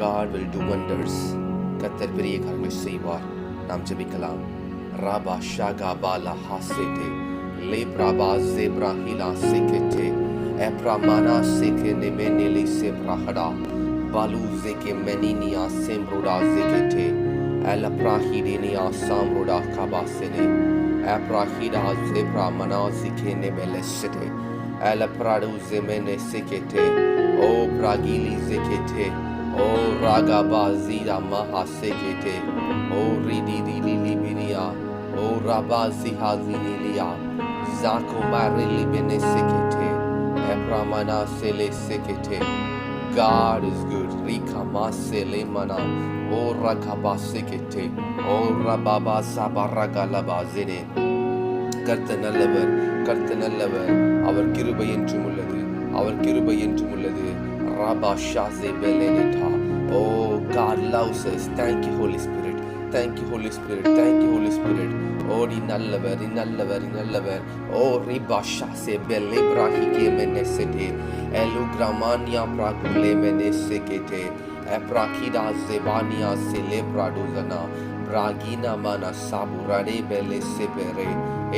God will do wonders. கர்த்தர் பெரிய காரியங்களை செய்வார். நாம் ஜெபிக்கலாம். ராபா ஷாகா பாலா ஹாசேட்டே லே பிராபா ஜேப்ரா ஹிலா சேகேட்டே எப்ரா மானா சேகே நெமெனேலே சேப்ராஹடா பாலு ஜேகே மெனினியா சேம்ரோடா ஜேகேட்டே எல பிராஹிடேனியா சாம்ரோடா காபாசேனே எப்ராஹிடா ஜேப்ரா மனா ஜிகே நெமெலெசேட்டே எல fraud ஜெமெனே சேகேட்டே O பிராகிலி ஜேகேட்டே O Ragaba Zida Maha Sekete, O Ridi Libinia, O Rabazi Hazililia, Zako Marili Bene Sekete, Epramana Sele Sekete. God is good. Rika Masele Mana, O Rakaba Sekete, O Rababa Sabaragalaba Zene. கர்த்தர் நல்லவர், அவர் கிருபை என்றும் உள்ளது. Rabba Shaze Belenita. Oh, God loves us. Thank you, Holy Spirit. Oh, ni nallavar. Oh, Riba Shase Belebrahi Kemenesete. Elu Gramania Pragule Menesekete. Eprakida Zebania Celebraduzana. Bragina Mana Saburade Bele Sepere.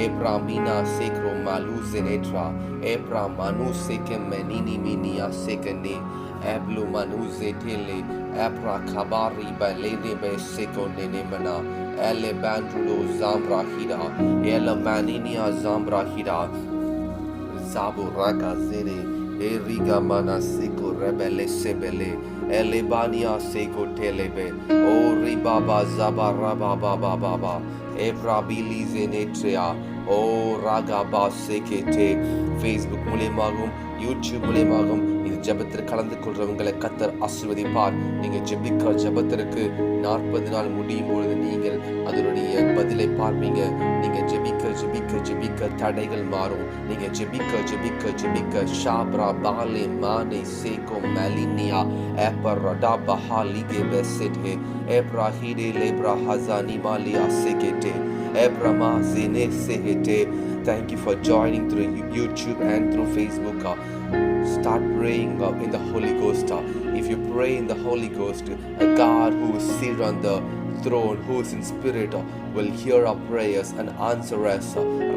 Ebramina Secro Maluzenetra. Ebra Manu Seke Menini Minia Sekene. Eblu Manu Zetele. Ebra Kabari Balene Be Seko Nenemana. Ele Bandrudo Zambrahida. Ele Maninia Zambrahida. Zabu Raga Zene. Eriga Mana Seko Rebele Sebele. Elebania Seko Telebe. O Ribaba Zaba Rababa. Ebra Bilizenetria. O Ragaba Sekete. Facebook மூலமாகவும் YouTube மூலமாகவும் இது ஜெபத்தில் கலந்து கொள்றவங்களை கர்த்தர் ஆசீர்வதிப்பார். நீங்க ஜெபிக்க ஜெபத்திற்கு 40 நாள் முடியும் பொழுது நீங்கள் அதனுடைய பதிலை பார்ப்பீங்க. நீங்க ஜெபிக்க தடைகள் மாறும். நீங்க ஜெபிக்க ஷாப்ரா பாலே மானே சேகோ மலினியா எப்பரடா பஹாலிகே பெசெட்டே எப்ராஹிடே லேப்ரா ஹசானி மாலியா செகெட்டே எப்ரமா ஜெனே செஹெட்டே. Thank you for joining through YouTube and through Facebook. Start praying in the Holy Ghost. If you pray in the Holy Ghost, a God who is seated on the throne, who is in spirit, will hear our prayers and answer us.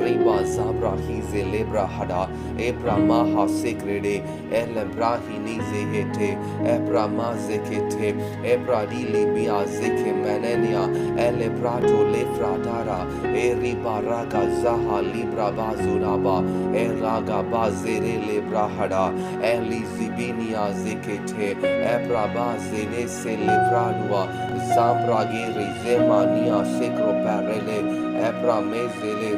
Reba Zabra Hize Lebra Hada, Ebra Maha Sekrede, Elebrahi Nize Hete, Ebra Mazekete, Ebra Dili Bia Zeke Manenia, Elebrato Lefradara, Eriba Raga Zaha Libra Bazuraba, Eraga Bazere Lebra Hada, Elizibinia Zekete, Ebra Bazene Se Lebradua, Zambragere Zemania Sekro Parele, Ebra Mezele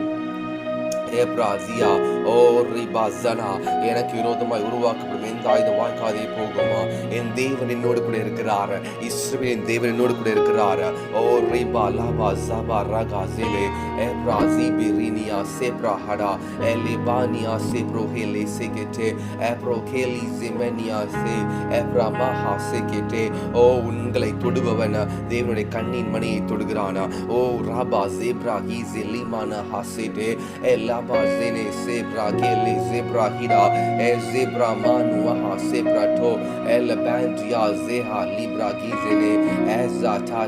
ஏப்ராசியா ஓ ரிபாசனா. எனக்கு விரோதமாய் உருவாக்கப்படும் எந்த ஆயுதம் வாய்க்காதே போகுமா. என் தேவன் என்னோடு கூட இருக்கிறார். இஸ்ரவேலின் தேவன் என்னோடு கூட இருக்கிறார். ஓ ரிபா லாபா ஜபா ரகா ஜெலே ஏப்ராசி பிரினியா சேப்ரா ஹடா எலிபானியா சேப்ரோ ஹேலே செகெட்டே ஏப்ரோ கேலி ஜிமெனியா சே ஏப்ரா மஹா செகெட்டே. ஓ உங்களை தொடுபவன் தேவனுடைய கண்ணின் மணியை தொடுகிறானா. ஓ ராபா ஜேப்ரா ஹீசே லிமானா ஹாசேட்டே எல்லா Bazene Zebra Kele Zebra Hida Zebra Manu Waha Zebra To El Bandia Zeha Libra Gizene Eza Ta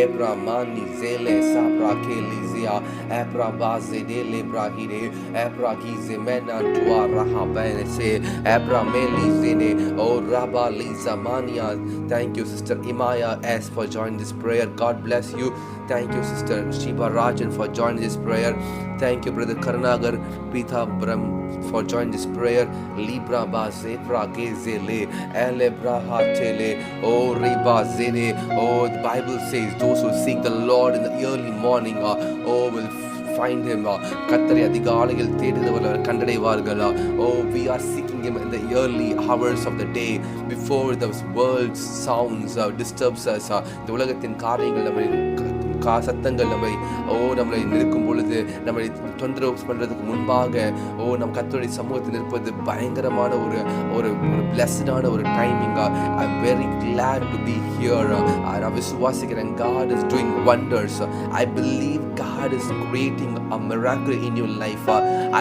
Ebra Mani Zele Sabra Kele Zia Ebra Bazede Libra Hide Ebra Gizemena Tua Raha Benese Ebra Meli Zene O Rabba Lisa Mania. Thank you, Sister Imaya S, for joining this prayer. God bless you. Thank you, Sister Shiva Rajan, for joining this prayer. Thank you, Brother Karnagar Pithabram, for joining this prayer. Libra ba zebra gezele elebra hatele o riba zene. Oh, the Bible says those who seek the Lord in the early morning will find him. கர்த்தரை அதிகாலையில் தேடுகிறவர்கள் கண்டடைவார்கள். Oh, we are seeking him in the early hours of the day before the world's sounds disturbs us. இந்த உலகத்தின் காரியங்கள் நம்மை சத்தங்கள் நம்மளை நிற்கும் பொழுது நம்மளை தொந்தரவு பண்றதுக்கு முன்பாக நம் கர்த்தருடைய சமூகத்தில் நிற்பது பயங்கரமான ஒரு பிளஸ்டான ஒரு டைமிங்கா. I am very glad to be here. நான் விசுவாசிக்கிறேன், God is doing wonders. I believe God is creating a miracle in your life.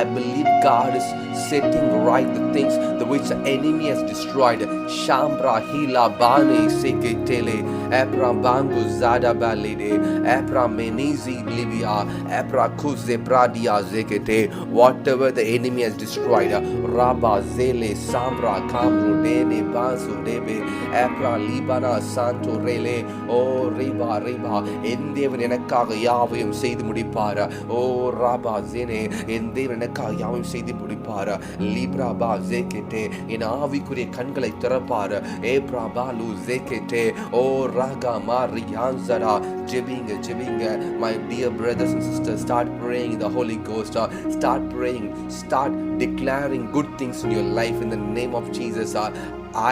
I believe God is setting right the things which the enemy has destroyed. Shambra hila bane seketele epra bangu zada balide epra menizi libya epra kuze bradia zekete. Whatever the enemy has destroyed, Rabba zele sambra kamru dene bansu debe epra libana santo rele o riba riba endevan enakkaga யாவையும் செய்து முடிப்பார். ஓ ராபா ஜேனே, என் தேவன் எனக்காக யாவையும் செய்து முடிப்பார். Libra பா ஜேகேட்டே, என் ஆவிக்குரிய கண்களை திறப்பார். ஏ பிரபா லூ ஜேகேட்டே, ஓ ராகா மாரியான்சரா. ஜெபிங்க ஜெபிங்க my dear brothers and sisters, start praying in the Holy Ghost. Start praying, start declaring good things in your life in the name of Jesus.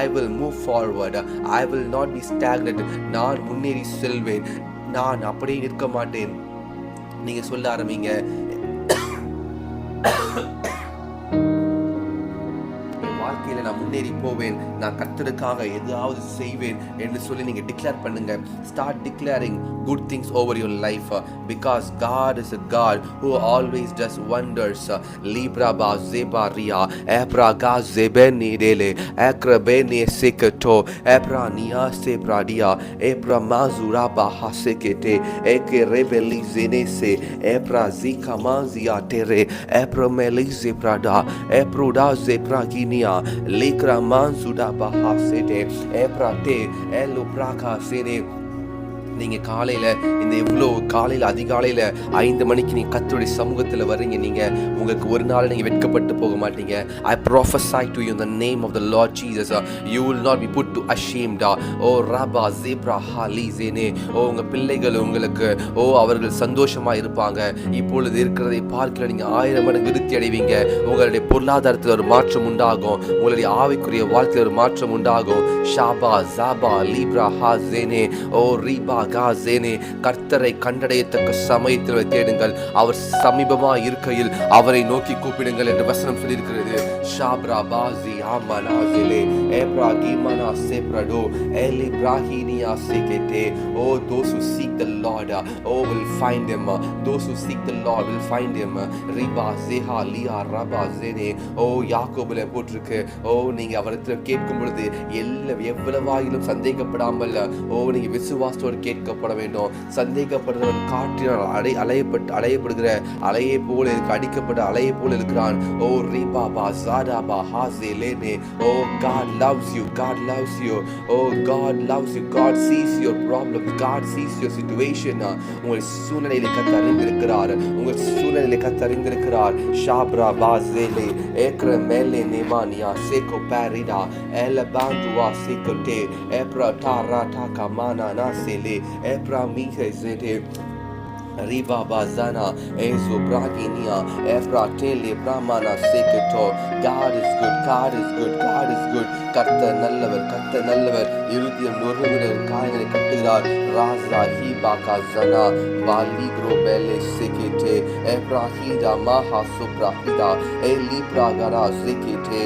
I will move forward. I will not be stagnant. நான் முன்னேறி செல்வேன், நான் அப்படியே நிற்க மாட்டேன். நீங்க சொல்ல ஆரம்பிங்க, வாழ்க்கையில நான் முன்னேறி போவேன், நான் கர்த்தருக்காக எதாவது செய்வேன் என்று சொல்லி நீங்க டிக்ளேர் பண்ணுங்க. Start declaring good things over your life, because God is a God who always does wonders. Libra ba zebaria epra ga zebeni dele ekra beni sekato epra nia sebradia epra mazura ba hasekete eke rebeli zenese epra zika manzia tere epra melize prada epruda zepraginia likra manzuda ba hasete epra te elu praka sene. நீங்க காலையில இந்த இவ்வளோ காலையில அதிகாலையில 5 மணிக்கு நீங்க கர்த்தருடைய சமூகத்துல வர்றீங்க, நீங்க உங்களுக்கு ஒரு நாள் நீங்க வெட்கப்பட்டு போக மாட்டீங்க. I prophesy to you in the name of the Lord Jesus, you will not be put to ashamed. ஓ ராபா ஜேப்ரா ஹாலிசேனே, ஓ உங்க பிள்ளைகள் உங்களுக்கு அவர்கள் சந்தோஷமா இருப்பாங்க. இப்பொழுது இருக்கிறதை பார்க்கிற நீங்க 1000 மடங்கு விருத்தி அடைவீங்க. உங்களுடைய பொருளாதாரத்தில் ஒரு மாற்றம் உண்டாகும், உங்களுடைய ஆவிக்குரிய வாழ்க்கையில் ஒரு மாற்றம் உண்டாகும். ஷாபா ஜாபா லீப்ரா ஹாசேனே ஓ ரீபா காசேனே. கர்த்தரை கண்டடையத்தக்க சமயத்தில் தேடுங்கள், அவர் சமீபமா இருக்கையில் அவரை நோக்கி கூப்பிடுங்கள் என்று வசனம் சொல்லியிருக்கிறது. ஷாப்ரா பாசி ஆமனாசிலே ஏப்ரா கீமனா சேப்ரடோ எலி பிராஹினியா சேகேட்டே. Oh, those who seek the Lord, will find him. Those who seek the Lord will find him. ரிபா சேஹா லியா ரபா ஜேனே. யாக்கோபுல போட்டிருக்கு, நீங்க அவரிடத்தில் கேட்கும் பொழுது எவ்வளவாயிலும் சந்தேகப்படாமல் நீங்க விசுவாசத்தோடு கேட்கப்பட வேண்டும். சந்தேகப்படுறவன் காற்றினால் அலையப்படுகிற அலையை போல அடிக்கப்பட்ட அலையை போல இருக்கிறான். ஓ ரிபாபா ஜாடாபா ஹாசேலேனே. Oh, God loves you. God loves you. Oh, God loves you. God sees your problems. God sees your situation. உங்கள் சூழ்நிலையிலே கர்த்தர் அறிந்திருக்கிறார். உங்கள் சூழ்நிலையிலே கர்த்தர் அறிந்திருக்கிறார். ஷாப்ரா பாசேலே ஏக்ர மேலே நேமானியா sago பாரிடா எலபாந்துவா சேகோட்டே ஏப்ரா டாரா Daga Mana நாசேலே ஏப்ரா மீஹே ஜேடே Riba bazana ezo braginia efratele brahmana seketo. God is good, God is good, God is good. கர்த்தர் நல்லவர், கர்த்தர் நல்லவர். இருதயம் நொறுங்குகிற காயங்களை கட்டுகிறார். ராசா ஹீபாகா ஜனா பாலி குரோபெலே செகேட்டே எப்ராஹிடா மாஹா சுப்ராஹிடா எலிப்ராகரா செகேட்டே.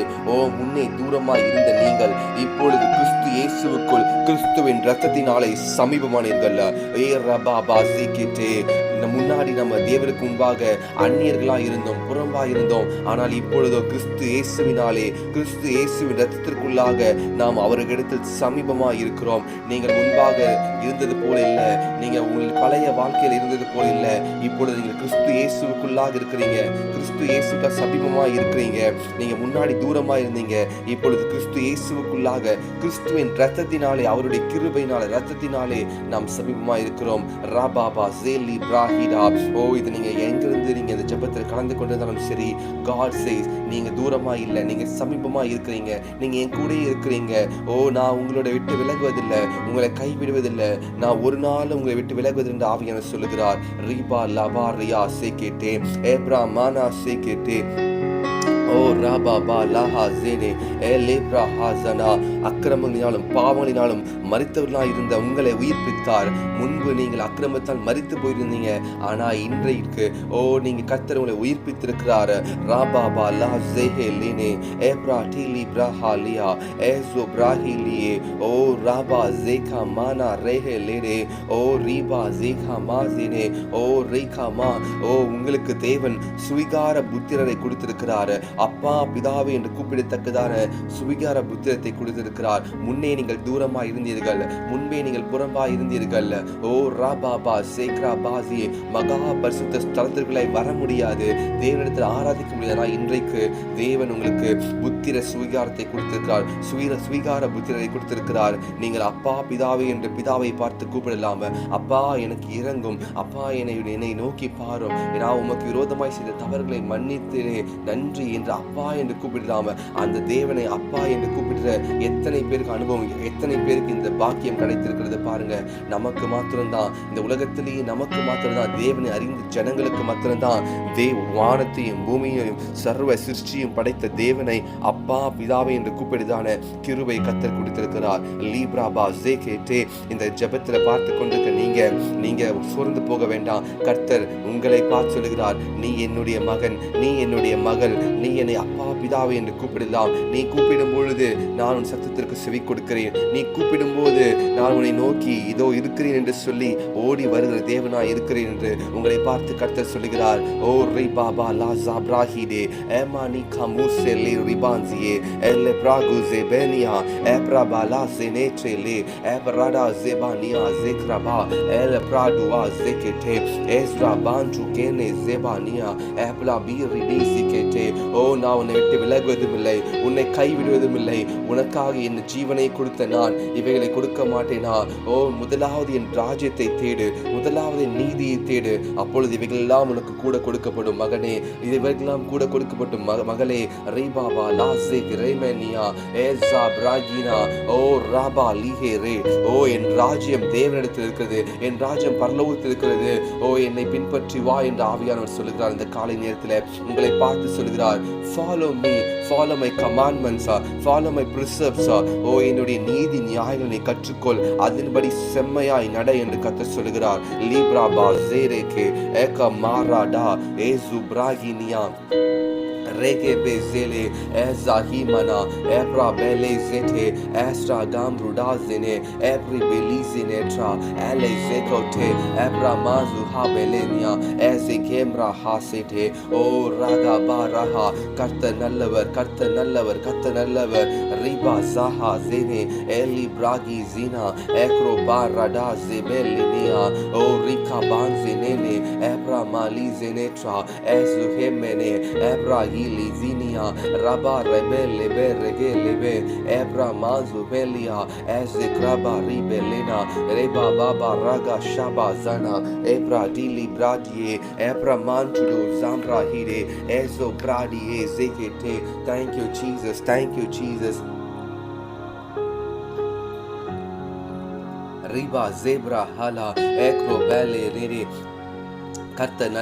முன்னே தூரமாய் இருந்த நீங்கள் இப்பொழுது கிறிஸ்து இயேசுவுக்குள் கிறிஸ்துவின் இரத்தத்தினாலே சமீபமானீர்கள். ஏ ரபாபா செகேட்டே. முன்னாடி நம்ம தேவருக்கு முன்பாக அந்நியர்களா இருந்தோம், புறம்பா இருந்தோம். ஆனால் இப்பொழுதோ கிறிஸ்து இயேசுவினாலே, கிறிஸ்து இயேசுவின் இரத்தத்திற்குள்ளாக நாம் அவர்களிடத்தில் சமீபமா இருக்கிறோம். நீங்கள் முன்பாக இருந்தது போல இல்ல, நீங்க உங்கள் பழைய வாழ்க்கையில் இருந்தது போல இல்ல. இப்பொழுது நீங்கள் கிறிஸ்து இயேசுக்குள்ளாக இருக்கிறீங்க, கிறிஸ்து இயேசுக்கு சமீபமா இருக்கிறீங்க. நீங்க முன்னாடி தூரமா இருந்தீங்க, இப்பொழுது கிறிஸ்து இயேசுக்குள்ளாக கிறிஸ்துவின் இரத்தத்தினாலே, அவருடைய கிருபையினாலே, இரத்தத்தினாலே நாம் சமீபமா இருக்கிறோம். ராபாபா ஜேலி பிராஹிடா. இது நீங்க எங்கிருந்து நீங்க இந்த ஜெபத்தில் கலந்து கொண்டிருந்தாலும் சரி, God says நீங்க தூரமா இல்ல, நீங்க சமீபமா இருக்கிறீங்க, நீங்க என் கூட இருக்கிறீங்க. நான் உங்களோட விட்டு விலகுவதில்லை, உங்களை கைவிடுவதில்லை, நான் ஒரு நாள் உங்களை விட்டு விலகுவதில்லை என்று ஆவியானவர் சொல்லுகிறார். ரிபா லபா ரியா சேகேட்டே ஏப்ரா மானா சேகேட்டே. Oh Rababa Laha Zene Elebra Hazana. அக்கிரமங்களினாலும் பாவங்களினாலும் மரித்தவர்களாய் இருந்த உங்களை உயிர்ப்பித்தார். முன்பு நீங்கள் அக்கிரமத்தால் மரித்து போயிருந்தீங்க, ஆனா இன்றைக்கு நீங்க கர்த்தர் உங்களை உயிர்ப்பித்திருக்கிறார். ராபாபா லா ஜெஹே லினே ஏப்ரா டிலி பிரஹாலியா ஏசோ பிராஹிலியே ராபா ஜேகா மானா ரேஹே லேரே ரீபா ஜேகா மாசினே ரேகா மா உங்களுக்கு தேவன் சுவிகார புத்திரரை கொடுத்திருக்கிறார். அப்பா பிதாவே என்று கூப்பிடத்தக்கதான சுவிகார புத்திரத்தை கொடுத்திருக்கிறார். முன்னே நீங்கள் தூரமா இருந்தீர்கள், முன்பே நீங்கள் புறம்பா இருந்தீர்கள். ராபாபா சேக்ரா பாசி மகா பரிசுத்த ஸ்தலத்திற்குள்ளே வர முடியாது, தேவனிடத்தில் ஆராதிக்க முடியாது. இன்றைக்கு தேவன் உங்களுக்கு புத்திர சுவிகாரத்தை கொடுத்திருக்கிறார், சுவிகார புத்திரரை கொடுத்திருக்கிறார். நீங்கள் அப்பா பிதாவே என்று பிதாவை பார்த்து கூப்பிடலாம, அப்பா எனக்கு இறங்கும், அப்பா என்னை நோக்கி பாரும், நான் உமக்கு விரோதமாய் செய்த தவறுகளை மன்னித்தேனே நன்றி என்று அப்பா என்று கூப்பிடலாம. அந்த தேவனை அப்பா என்று கூப்பிடுற எத்தனை பேருக்கு அனுபவம், எத்தனை பேருக்கு இந்த பாக்கியம் கிடைத்திருக்கிறது பாருங்க. நமக்கு மாத்திரம்தான், இந்த உலகத்திலேயே நமக்கு மாத்திரம்தான், தேவனை அறிந்த ஜனங்களுக்கு மாத்திரம்தான் வானத்தையும் பூமியையும் சர்வ சிருஷ்டியும் படைத்த தேவனை அப்பா பிதாவை என்று கூப்பிடுதான கிருபை கர்த்தர் கொடுத்திருக்கிறார். லீப்ராபா ஜேகேட்டே இந்த ஜெபத்தில் பார்த்து கொண்டிருக்க நீங்க சோர்ந்து போக வேண்டாம். கர்த்தர் உங்களை பார்த்து சொல்லுகிறார், நீ என்னுடைய மகன், நீ என்னுடைய மகள், நீ என்னை அப்பா பிதாவை என்று கூப்பிடலாம். நீ கூப்பிடும் பொழுது நான் உன் சத்தத்திற்கு செவி கொடுக்கிறேன். நீ கூப்பிடும் போது நான் உன்னை நோக்கி இதோ இருக்கிறேன் என்று சொல்லி ஓடி வருகிற தேவனாய் இருக்கிறேன் என்று உங்களை பார்த்து கர்த்தர் சொல்லுகிறார். ரிபாபா லா ஜாப்ராஹிடே ஏமானி கமுசே லே ரிபான்சியே எல்லே பிராகுசே பெனியா ஏப்ராபா லா செனேட்ரே ஏப்ராடா ஜெபானியா ஜெக்ராபா எல்லே பிராடுவா ஜெகெட்டே எஸ்ரா பான்டு கேனே ஜெபானியா ஏப்லா பீரி டிசிகெட்டே நான் உன்னை விட்டு விலகுவதும் இல்லை, உன்னை கைவிடுவதும் இல்லை. உனக்காக என் ஜீவனை கொடுத்த நான் இவைகளை கொடுக்க மாட்டேனா? முதலாவது என் ராஜ்யத்தை தேடு, முதலாவது நீதியை தேடு, அப்பொழுது இவைகள் எல்லாம் உனக்கு கூட கொடுக்கப்படும் மகனே, இவைகளெல்லாம் கூட கொடுக்கப்படும் மகளே. ரீபாபா லாசே கிரேமேனியா ஏசா பிராகினா ராபா லீஹே ரே என் ராஜ்யம் தேவனிடத்தில் இருக்கிறது, என் ராஜ்யம் பரலோகத்தில் இருக்கிறது. என்னை பின்பற்றி வா என்று ஆவியானவர் சொல்லுகிறார். இந்த காலை நேரத்தில் உங்களை பார்த்து சொல்லுகிறார், follow me, follow my commandments, follow my precepts. என்னுடைய நீதி நியாயங்களை நீ கற்றுக்கொள், அதன்படி செம்மையாய் நட என்று கர்த்தர் சொல்லுகிறார். லீப்ராபா ஜேரேகே ஏக மாராடா ஏசு பிராகினியா Rege bezele ezahimana ebra bele zete estra gambrudazine ebri belizine tra ele zekote ebra mazu habelenia ezekemra hasete raga baraha karta nallavar riba saha zene eli bragi zina ekro barada zebelinia rika banzinene ebra malizine tra ezuhemene ebra Lizinia Rabba Rebele Beregelebe Ebra Mazu Belia Ezekraba Ribelena Reba Baba Raga Shaba Zana Ebra Dili Bradie Ebra Mantudu Zambra Hide Ezo Bradie Zekete. Thank you Jesus, thank you Jesus. Riba Zebra Hala Ekro Bele Rede. கர்த்தர்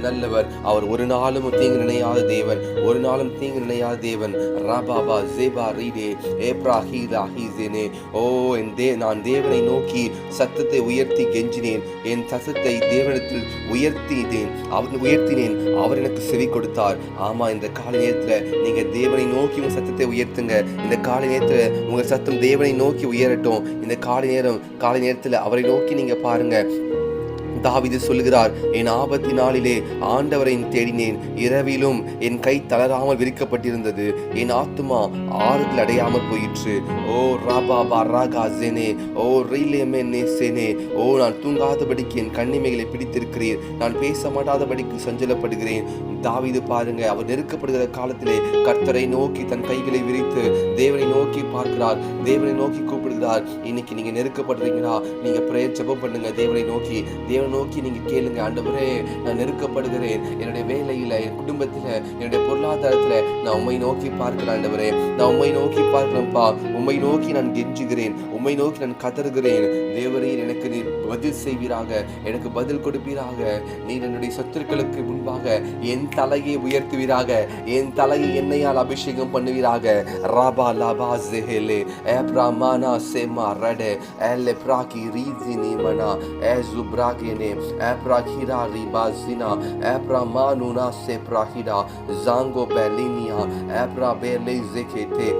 நல்லவர். அவர் ஒரு நாளும் தீங்கு நினையாத தேவன், ஒரு நாளும் தீங்கு நினையாத தேவன். ராபாபா ஜேபா ரீடே ஏப்ராஹி ராஹிசேனே நான் தேவனை நோக்கி சத்தத்தை உயர்த்தி கெஞ்சினேன், என் சத்தத்தை தேவனிடத்தில் உயர்த்தினேன், அவர் எனக்கு செவி கொடுத்தார். ஆமா, இந்த காலை நேரத்தில் நீங்க தேவனை நோக்கி உங்க சத்தத்தை உயர்த்துங்க. இந்த காலை நேரத்தில் உங்க சத்தம் தேவனை நோக்கி உயரட்டும். இந்த காலை நேரத்தில் அவரை நோக்கி நீங்க பாருங்க. தாவீது சொல்லுகிறார், என் ஆபத்து நாளிலே ஆண்டவரை தேடினேன், இரவிலும் என் கை தளராமல் விரிக்கப்பட்டிருந்தது, என் ஆத்துமா ஆறுதல் அடையாமல் போயிற்று. ராபாபா ராகாசேனே ரீலேமெனே சேனே நான் தூங்காதபடிக்கு என் கண்ணிமைகளை பிடித்திருக்கிறேன், நான் பேச மாட்டாதபடிக்கு சஞ்சலப்படுகிறேன். தாவீது பாருங்க, அவர் நெருக்கப்படுகிற காலத்திலே கர்த்தரை நோக்கி தன் கைகளை விரித்து தேவனை நோக்கி பார்க்கிறார், தேவனை நோக்கி கூப்பிடுகிறார். இன்னைக்கு நீங்க நெருக்கப்படுறீங்களா? நீங்க பிரேயர் ஜெபம் பண்ணுங்க, தேவனை நோக்கி நோக்கி நீங்க கேளுங்க. ஆண்டவரே, நான் நெருக்கப்படுகிறேன், என்னுடைய வேலையில, என் குடும்பத்துல, என்னுடைய பொருளாதாரத்துல நான் உம்மை நோக்கி பார்க்கிறேன். ஆண்டவரே, நான் உம்மை நோக்கி பார்க்கிறேன்ப்பா. உம்மை நோக்கி நான் கெஞ்சுகிறேன், உம்மை நோக்கி நான் கதறுகிறேன். தேவரீர் எனக்கு நீர் பதில் செய்வீராக, எனக்கு பதில் கொடுப்பீராக. நீர் என்னுடைய சத்துருக்களுக்கு முன்பாக என் தலையை உயர்த்துவீராக, என் தலையை எண்ணெயால் அபிஷேகம் பண்ணுவீராக. ராபா லாபா ஜெஹெலே எப்ராமானா செமா ரடே எல்லே Brahe ரீசினி மனா எசுப்ராகேனே எப்ராகிரா ரிபாசினா எப்ராமானுனா செப்ராஹிடா Django பெலினியா எப்ரா பெலே ஜெகேட்டே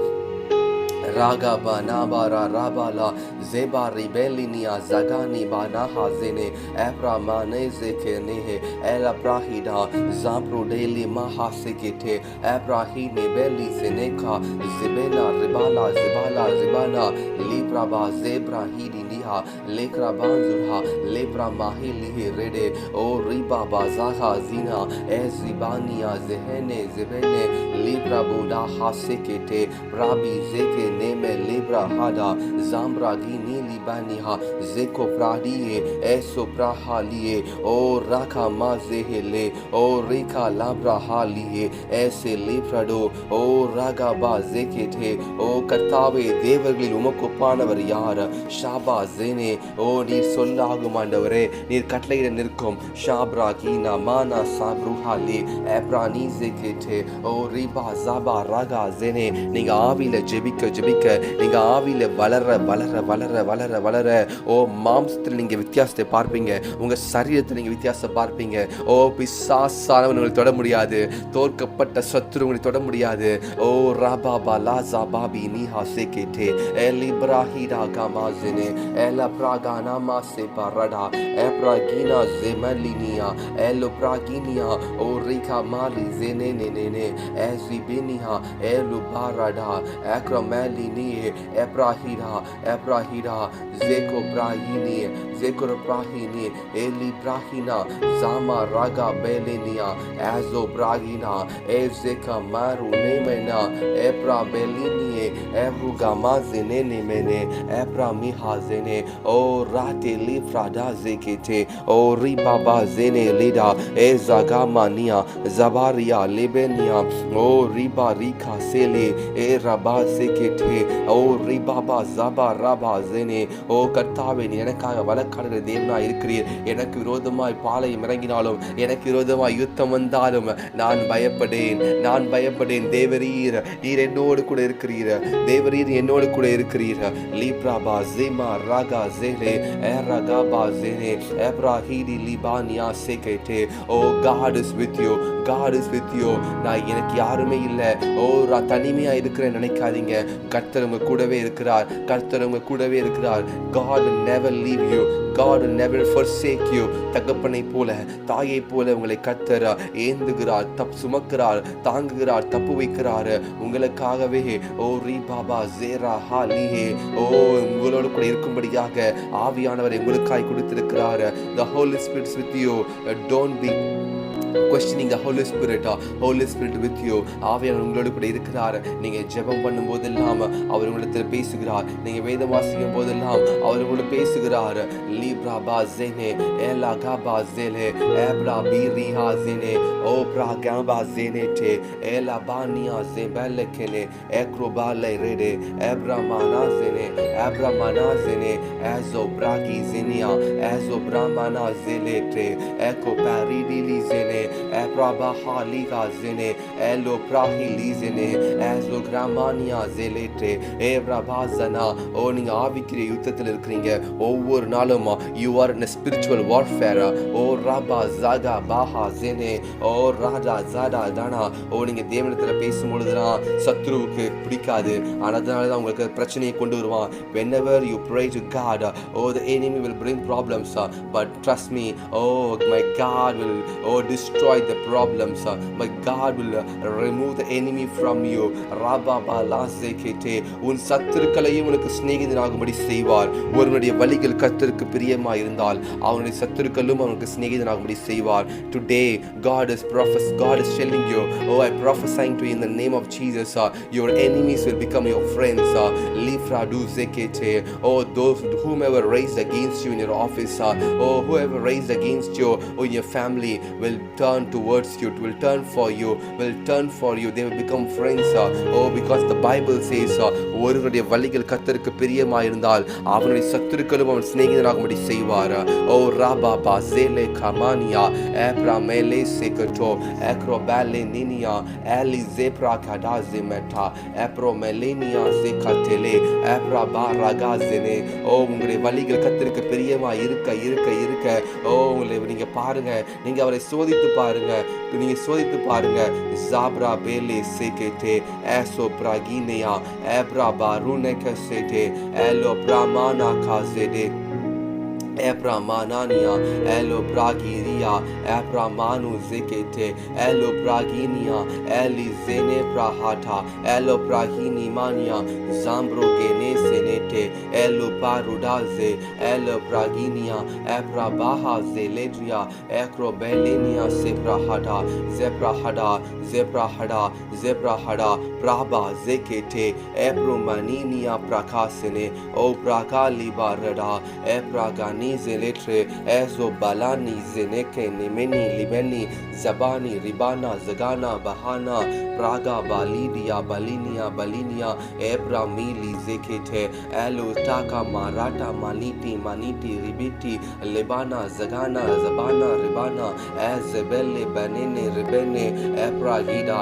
Raga banabara rabala zeba ribelinia zagani banaha zene epra maneze kenehe ela prahida zapro deli maha sekete eprahine beli seneka zebena ribala zibana libra ba zebra hidi niha lekra banzurha lebra mahili rede o riba bazaha zina ezibania zehene zebene libra buda hasekete rabi zeke neme libra hada zambra gini libaniha zeko pradie eso prahalie o raka mazehele o rika labra halie ese librado o ragaba zekete o கர்த்தாவே, தேவர்களில் உமக்கு ஒப்பானவர் யார்? ஷாபா ஜேனே ஓ நீர் சொல்லாகும் ஆண்டவரே, நீர் கட்டளையிட நிற்கும். ஷாப்ரா கீனா மானா சாப்ருஹாலி எப்ரா நீசேகேட்டே ஓ ரிபா ஜாபா ராகா ஜேனே. நீங்க ஆவியில ஜெபிக்க ஜெபிக்க, நீங்க ஆவியில வளர வளர வளர வளர வளர ஓ மாம்சத்தில் நீங்க வித்தியாசத்தை பார்ப்பீங்க, உங்க சரீரத்தில் நீங்க வித்தியாசத்தை பார்ப்பீங்க. ஓ பிசாசானவன் உங்களை தொட முடியாது, தோற்கப்பட்ட சத்துரு உங்களை தொட முடியாது. ஓ ராபா பாலாசா பாபி நீஹா சேகேட்டே எலிப்ராஹிடா காமாசினே எலா பிராகானா மாசே பரடா எப்ராகினா ஜெமலினியா எலோ பிராகினியா ஓ ரிகா மாலி ஜெனே நெனே எசிபினியா எலோ பாரடா எக்ரமலினி எப்ராஹிடா zeko brahini zeko brahini eli brahina zama raga belenia azo brahina ezeka maru nemena ebra belinie ebruga mazene nemene ebra mihazene o rate lifrada zekete o ribaba zene lida ezagamania zabaria lebenia o riba rika sele e raba zekete o ribaba zaba raba zene ஓ கர்த்தாவே, நீ எனக்காக வழக்காடுகிற தேவனாய் இருக்கிறீர். எனக்கு விரோதமாய் பாளையம் இறங்கினாலும், எனக்கு விரோதமாய் யுத்தம் வந்தாலும் நான் பயப்படேன். தேவரீர் நீர் என்னோடு கூட இருக்கிறீர், தேவரீர் என்னோடு கூட இருக்கிறீர். லீப்ராபா ஜேமா ராகா ஜேலே ஏரகாபா ஜேனே எப்ராஹிடி லிபானியா சேகேட்டே ஓ God is with you, God is with you. நான் எனக்கு யாருமே இல்லை, ஓ தனிமையா இருக்கிறேன் நினைக்காதீங்க. கர்த்தர் உங்க கூடவே இருக்கிறார், கர்த்தர் உங்க கூடவே இருக்கிறார். God will never leave you, God will never forsake you. தகப்பனை போல தாயை போல உங்களை கர்த்தர் ஏந்துகிறார், சுமக்கிறார், தாங்குகிறார், தப்பு வைக்கிறார் உங்களுக்காகவே. ஓ ரீபாபா ஜேரா ஹாலிஹே ஓ உங்களோடு கூட இருக்கும்படியாக ஆவியானவரை உங்களுக்காய் கொடுத்திருக்கிறார். The Holy Spirit is with you. Don't be questioning the Holy Spirit with you. ஆவியானவர் உங்களோடு கூட இருக்கிறார். நீங்க ஜெபம் பண்ணும் போதெல்லாம் அவர் உங்களிடத்தில் பேசுகிறார், நீங்க வேதம் வாசிக்கும் போதெல்லாம் அவர் உங்களோடு பேசுகிறார். லீப்ரா பாசேனே எலா காபா ஜேலே எப்ரா பீரிஹா ஜேனே ஓ பிராகாபா ஜேனேட்டே எலா பானியா ஜெபலக்கெனே எக்ரோபாலே ரெடே எப்ரா மானாசேனே எசோ பிராகி ஜெனியா எசோ பிராமானா ஜெலேட்டே எகோ பாரிடிலி zene eprabaha liga zene elo prahili zene ezo gramania zelete ebrabazana ஓ நீங்க ஆவிக்குரிய யுத்தத்தில் இருக்கிறீங்க. ஒவ்வொரு நாளும் you are in a spiritual warfare. O Rafah ஜாகா பாஹா zene ஓ ராஜா ஜாடா தானா ஓ நீங்க தேவனிடத்துல பேசும்பொழுதுதான் சத்ருவுக்கு பிடிக்காது, அதனால தான் உங்களுக்கு பிரச்சனையை கொண்டு வருவான். whenever you pray to God, oh the enemy will bring problems, but trust me, oh my God will destroy the problems. My God will remove the enemy from you. Rababa lazekete உன் சத்துருக்களையும் உனக்கு சிநேகிதனாகும்படி செய்வார். ஒருவனுடைய வழிகள் கர்த்தருக்கு பிரியமாய் இருந்தால் அவனுடைய சத்துருக்களும் அவனுக்கு சிநேகிதனாகும்படி செய்வார். Today God is telling you, oh, I prophesying to you in the name of Jesus, your enemies will become your friends. Oh, those whomever raised against you in your office, oh, whoever raised against you or in your family will turn towards you, will turn for you, they will become friends. Oh, because the Bible says, ஒருவருடைய வழிகள் கர்த்தருக்கு பிரியமாய் இருந்தால் அவனுடைய சத்துருக்களும் அவன் சிநேகிதனாகும்படி செய்வார். ஓ ராபா பாசேலே கமானியா ஏப்ரா மேலே சேகட்டோ ஏக்ரோ பேலே Niniya Eli ஜேப்ரா கடாஸே meta ஏப்ரோ Melania சேகட்டேலே ஏப்ரா பாராகாஸேனே. ஓ உங்களுடைய வழிகள் கர்த்தருக்கு பிரியமாய் இருக்க இருக்க இருக்க ஓ உங்களை நீங்க பாருங்க, நீங்க அவரை சோதித்து பாருங்க. ஜாப்ரா பேலே சேகட்டே ஏசோ பிராகினியா ஏப்ரா barune kasete elo pramana kazede Ebra manania elo bragiria ebra manu zekete elo braginia eli zene brahata elo brahini mania zambro gene senete elo parudaze elo braginia ebra baha zeledria ekro belenia zebrahada praba zekete ebro maninia prakasene o prakali barada ebragani Zeletre ezo balani zeneke nemeni libeni zabani ribana zagana bahana praga balidia balinia ebra mili zekete elo taka marata maniti ribiti lebana zagana zabana ribana ezebele banene ribene eprahida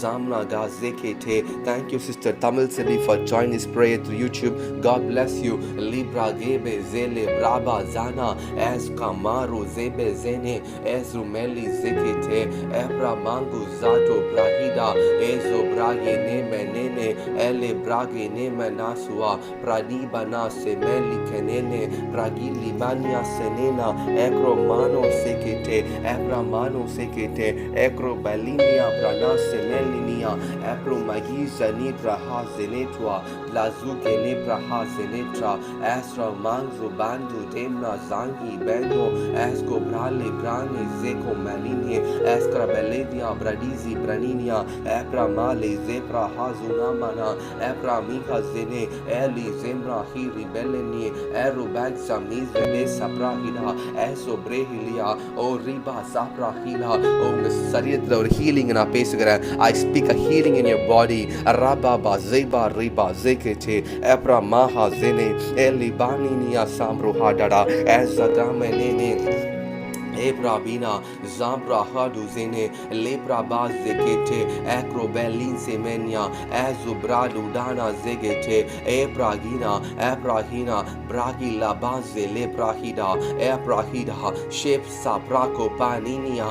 zamna gazekete. Thank you, Sister Tamil Sebi, for joining this prayer through YouTube. God bless you. Libra gebe zele braba zana es kamaru zebe zene ezumeli zekete ebra mangu zato brahida ezo brage neme ele brage neme nasua pradiba na semeli kenene bragili bania senena ekro mano sekete ebra mano sekete ekro balinia brana semelinia ebro magiza ni braha zenetwa lazuke ni braha zenetra Astra manzo bando demna zangi bendo esco brale brani zeko malini escra beledia bradizi braninia epra male zebra hazunamana epra mika zene eli zembra hiri beleni eru bag samiz bele saprahida eso brehilia o riba saprahila o உங்க சரீரத்துல ஒரு healing நான் பேசுகிறேன். I speak a healing in your body. Rababa zeba riba zekete epra maha zene eli Baninia Sambro Hadada Ezagame Nene Ebra bina Zambra Haduzene Lepra Bazekete Acrobelin Semenia Azubradu Dana Zegete Ebragina Ebrahina Bragi Labaze Lebrahida Ebrahida Shep Saprako Baninia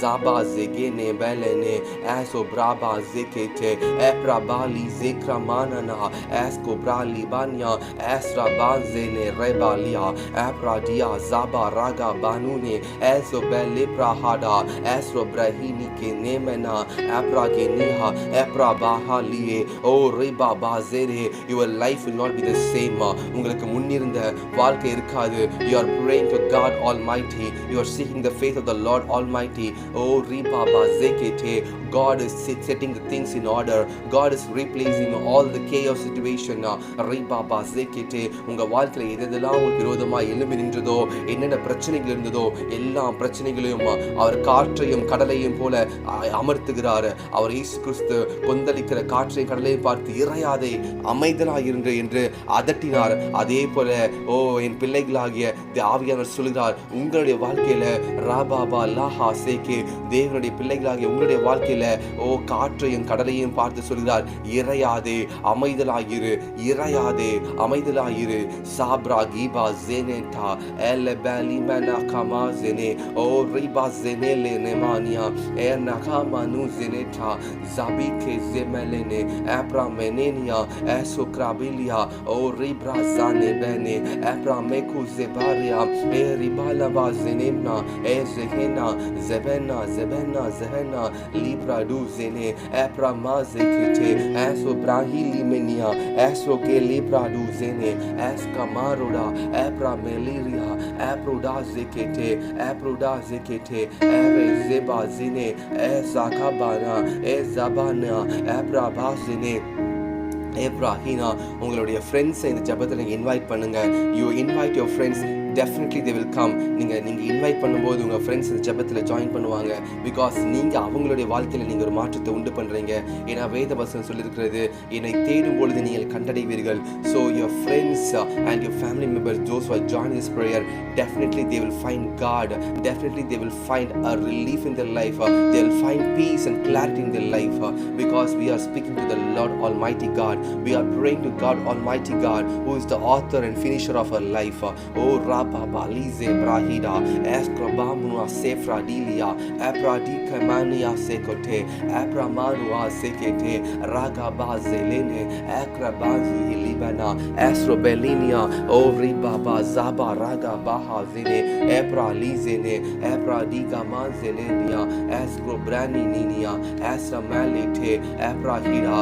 Zaba Zegene Belene Azobraba Zekete Ebrabali Zekramanana Ascobrali Banya Asrabazene Rebalia Abradia Zaba Raga Banune Ezobele Prahada Esrobrahini Kenemena Abrageniha Eprabahalie O Reba Bazere. Your life will not be the same. உங்களுக்கு முன்னிருந்த வாழ்க்கை இருக்காது. You are praying to God Almighty. You are seeking the faith of the Lord Almighty. Oh Reba Bazekete. God is setting the things in order. God is replacing all the chaos situation. Reba Bazekete. உங்க வாழ்க்கையில எதெல்லாம் உங்களுக்கு விரோதமா எழும்பி நின்றதோ, என்னென்ன பிரச்சனைகள் இருந்ததோ, எல்லா பிரச்சனைகளையும் அவர் காற்றையும் கடலையும் போல அமர்த்துகிறார். அவர் இயேசு கிறிஸ்து கொந்தளிக்கிற காற்றையும் கடலையும் பார்த்து இறையாதே அமைதலாயிரு என்று அதட்டினார். அதே போல என் பிள்ளைகளாகிய ஆவியானவர் சொல்கிறார், உங்களுடைய வாழ்க்கையில ராபாபா லாஹா சேகே தேவனுடைய பிள்ளைகளாகிய உங்களுடைய வாழ்க்கையில காற்றையும் கடலையும் பார்த்து சொல்கிறார், இறையாதே அமைதலாயிரு, இறையாதே அமைதலாயிரு. சாப்ரா கீபா ஜேனேட்டா எல்ல bali mana kama zene o riba zene le nemania nakama nu zene ta zabike zemelene abra menenia esokrabilia o ribra zane bene abra meku zebaria ribala vazenena ezehena zebena libra du zene abra mazekete eso brahili menia eso ke libra du zene eskamaroda abra meliria aproda zekete ere zeba zine ezakabana ezabana abra bazine Ebrahina உங்களுடைய ஃப்ரெண்ட்ஸை இந்த ஜெபத்தில் நீங்கள் invite பண்ணுங்கள். You invite your friends, definitely they will come. நீங்கள் invite பண்ணும்போது உங்கள் friends இந்த ஜெபத்தில் ஜாயின் பண்ணுவாங்க. பிகாஸ் நீங்கள் அவங்களுடைய வாழ்க்கையில் நீங்கள் ஒரு மாற்றத்தை உண்டு பண்ணுறீங்க. ஏன்னா வேத வசனம் சொல்லியிருக்கிறது, என்னை தேடும் பொழுது நீங்கள் கண்டடைவீர்கள். So your friends and your family members, those who are joining this prayer, definitely they will find God. Definitely they will find a relief in their life. They will find peace and clarity in their life because we are speaking to the Lord Almighty God. We are praying to God Almighty God, who is the author and finisher of our life. Oh Rabba Balize Brahida Eskrabamua Sefradilia Apradika Mania Sekote Apramanua Sekete Ragabazelene Akrabazi Libana Astrobelinia O Ribaba Zaba Raga Baha Zine Epralizene Epradika Manzelenia Askrobrani Ninia Astramalite Eprahida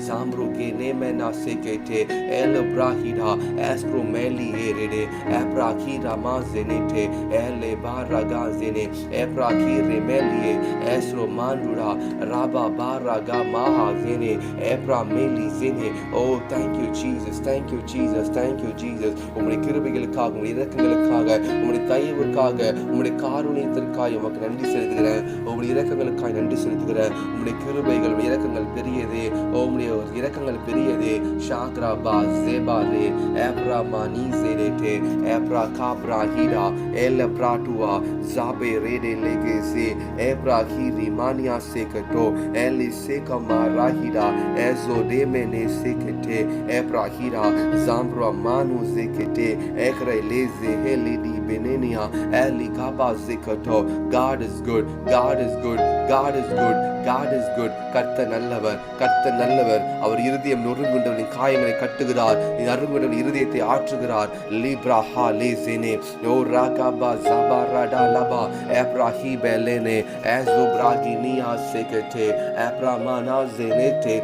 Zambruke Nemena Sekete El Brahida Askromeli Erede Eprakira Mazenete Ele Baragazene Eprakire Melie Esro Mandura Rabba Baraga Mahazene Epra Meli Zene. Oh, thank you Jesus, thank you Jesus, thank you Jesus. உம்முடைய கிருபைகளுக்காக, உம்முடைய இரக்கங்களுக்காக, உம்முடைய தயவுக்காக, உம்முடைய காருண்யத்திற்காக உமக்கு நன்றி செலுத்துகிறேன். உம்முடைய இரக்கங்களுக்காக நன்றி செலுத்துகிறேன். உம்முடைய கிருபைகள், இரக்கங்கள் பெரியதே. உம்முடைய இரக்கங்கள் பெரியதே. ஷாக்ரா பா ஜெபாரே எப்ரா மானி zerete ebra kabra hira el pratua zabe rede legese ebra hiri mania sekato el seka marahida ezo demene sekete ebra hira zambra manu zekete ekre leze helidi benenia eli kaba zekato. God is good, God is good, God is good, God is good. கர்த்தர் நல்லவர், கர்த்தர் நல்லவர். அவர் இருதயம் நொறுங்குண்டவனின் காயங்களை கட்டுகிறார், நறுங்குண்டவனின் இருதயத்தை ஆற்றுகிறார். Libra ha lezene o ragaba zabarada laba ebrahi belene ezubraginia sekete ebramana zenete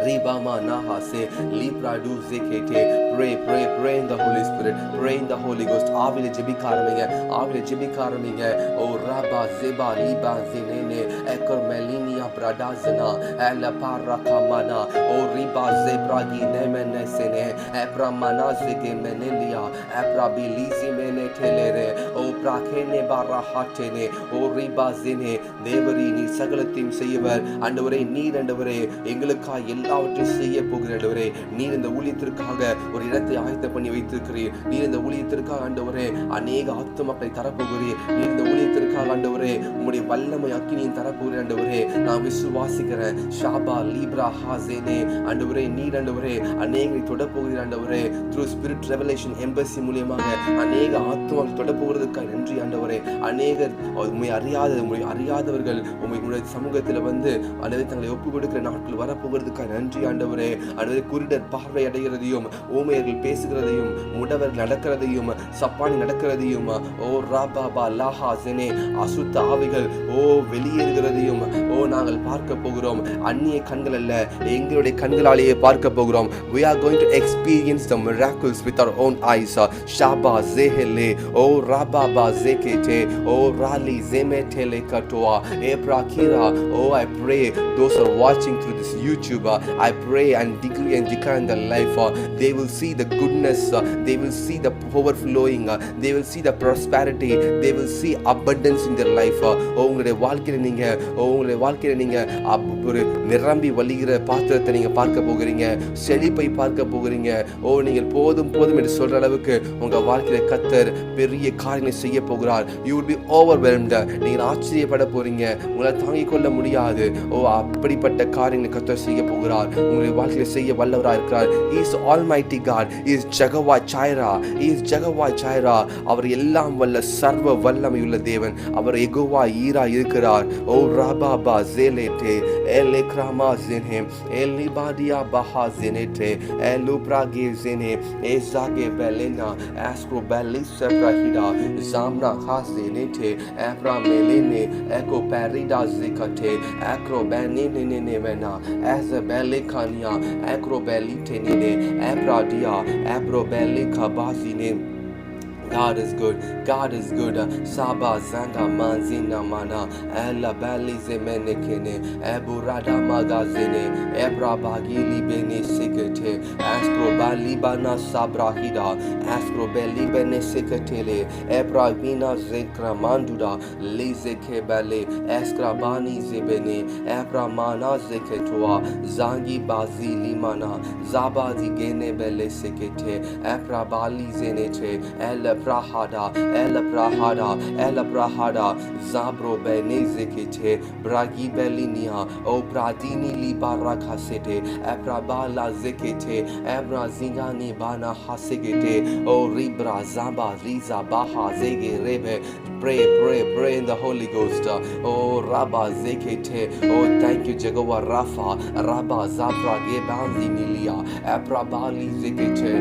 Ribama Nahase Libra du Zekete. Pray in the Holy Spirit, pray in the Holy Ghost. Avile jibikaramenge O Rabba Zeba Liba Zenene Ekor Melinia Bradazana Ela Parakamana O Riba Zebragi Nemenesene Ebramana Zege Menelia Ebrabilizi Menetelere O Prakene Barahatene O Riba Zene Devari நீ சகலத்தையும் செய்யவர். ஆண்டவரே, நீர் ஆண்டவரே எங்களுக்காக எல்லாவற்றையும் செய்ய போகிறவரே. நீர் இந்த ஊழியத்திற்காக ஒரு இடத்தை ஆயத்த பண்ணி வைத்திருக்கிறீர். நீர் இந்த ஊழியத்திற்காக ஆண்டவரே அநேக ஆத்துமக்களை தரப்போகிறீர். நீர் இந்த ஊழியத்திற்காக ஆண்டவரே உம்முடைய வல்லமை அக்கினியை தரப்போகிறீர். ஆண்டவரே நான் விசுவாசிக்கிறேன். ஷாபா லீப்ரா ஹாசேனே ஆண்டவரே நீர் ஆண்டவரே அநேகரை தொடப்போகிறீர். ஆண்டவரே த்ரூ ஸ்பிரிட் ரெவலேஷன் எம்பசி மூலியமாக அநேக ஆத்துமக்கள் தொடப்போகிறதுக்காக நன்றி. ஆண்டவரே அநேகர் உண்மை அறியாதவர்கள் உங்களுடைய சமூகத்தில் வந்து அல்லது தங்களை ஒப்பு கொடுக்கிற நாட்கள் வரப்போகிறதுக்காக நன்றி. ஆண்டவரே ஆண்டவரே குருடர் பார்வை அடைகிறதையும், ஊமையர்கள் பேசுகிறதையும், முடவர் நடக்கிறதையும், சப்பானி நடக்கிறதையும், ஓ ராபாபா லாஹா செனே அசுத்த ஆவிகள் ஓ வெளியேறுகிறதையும் ஓ நாங்கள் பார்க்க போகிறோம். அந்நிய கண்கள் அல்ல, எங்களுடைய கண்களாலேயே பார்க்க போகிறோம். We are going to experience the miracles with our own eyes. Shaba zehele o rababa zekete o rali zemetele katoa ebrakira. Oh, I pray those who are watching through this YouTube, I pray and decree and declare in their life, they will see the goodness, they will see the overflowing, they will see the prosperity, they will see abundance in their life. உங்களுடைய வாழ்க்கையில நீங்க ஒரு நிரம்பி வழிகிற பாத்திரத்தை நீங்க பார்க்க போகிறீங்க. செழிப்பை பார்க்க போகிறீங்க. நீங்கள் போதும் போதும் என்று சொல்ற அளவுக்கு உங்க வாழ்க்கையில கர்த்தர் பெரிய காரியங்களை செய்ய போகிறார். you will be overwhelmed. நீங்கள் ஆச்சரியப்பட போறீங்க. உங்களால் தாங்கிக் கொள்ள முடியாது. அப்படிப்பட்ட காரியங்களை கர்த்தர் செய்ய போகிறார். உங்களுடைய வாழ்க்கையில செய்ய வல்லவராக இருக்கிறார். he is almighty God. he is Jehovah Jireh. he is Jehovah Jireh. அவர் எல்லாம் வல்ல சர்வ வல்லமையுள்ள தேவன். அவர் யெகோவா ஈரா இருக்கிறார். ராபாபா ஜேலேட்டே எலேக்ராமா ஜெனே எலிபாடியா பஹா ஜெனேட்டே எலுப்ராகே ஜெனே எசாகே பெலேனா ஆஸ்ட்ரோ பெலிசா பிரஹிடா ஜாம்னா ஹாசெனேட்டே ஆப்ரா மெலேனே எகோ பாரிடா ஜெகட்டே ஆக்ரோ பெனேனேனே வெனா ஆஸ பெலேகானியா ஆக்ரோ பெலிட்டேனே ஆப்ராடியா ஆப்ரோ பெலேகாபாசினே. God is good. God is good. Saba zanga manzina mana ella balize menekene eburada magazine ebra bagili bene sekete astro balibana sabrahida astro beli bene seketele ebra vina zekra manduda lizeke bale askra bani zebene ebra mana zeketwa zangi bazili mana zabadi gene bele sekete ebra bali zenete ella prahada ela prahada zabro benezekete bragi belinia o pradini libaraka sete abrabala zekete abrazingani bana hasegete o ribra zamba riza baha zege rebe. Pray in the Holy Ghost. Rabba zekete. Thank you Jehovah Rapha. Rabba zabra gebanzi nilia abrabali zekete.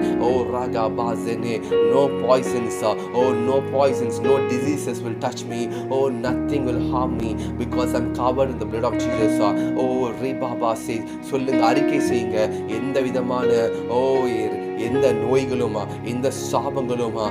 Raga bazene. No poisons. No poisons, no diseases will touch me. Nothing will harm me because I'm covered in the blood of Jesus. Ribaba says, சொல்லுங்க, அறிக்கை செய்யுங்க. எந்த விதமான எந்த நோய்களுமா எந்த சாபங்களுமா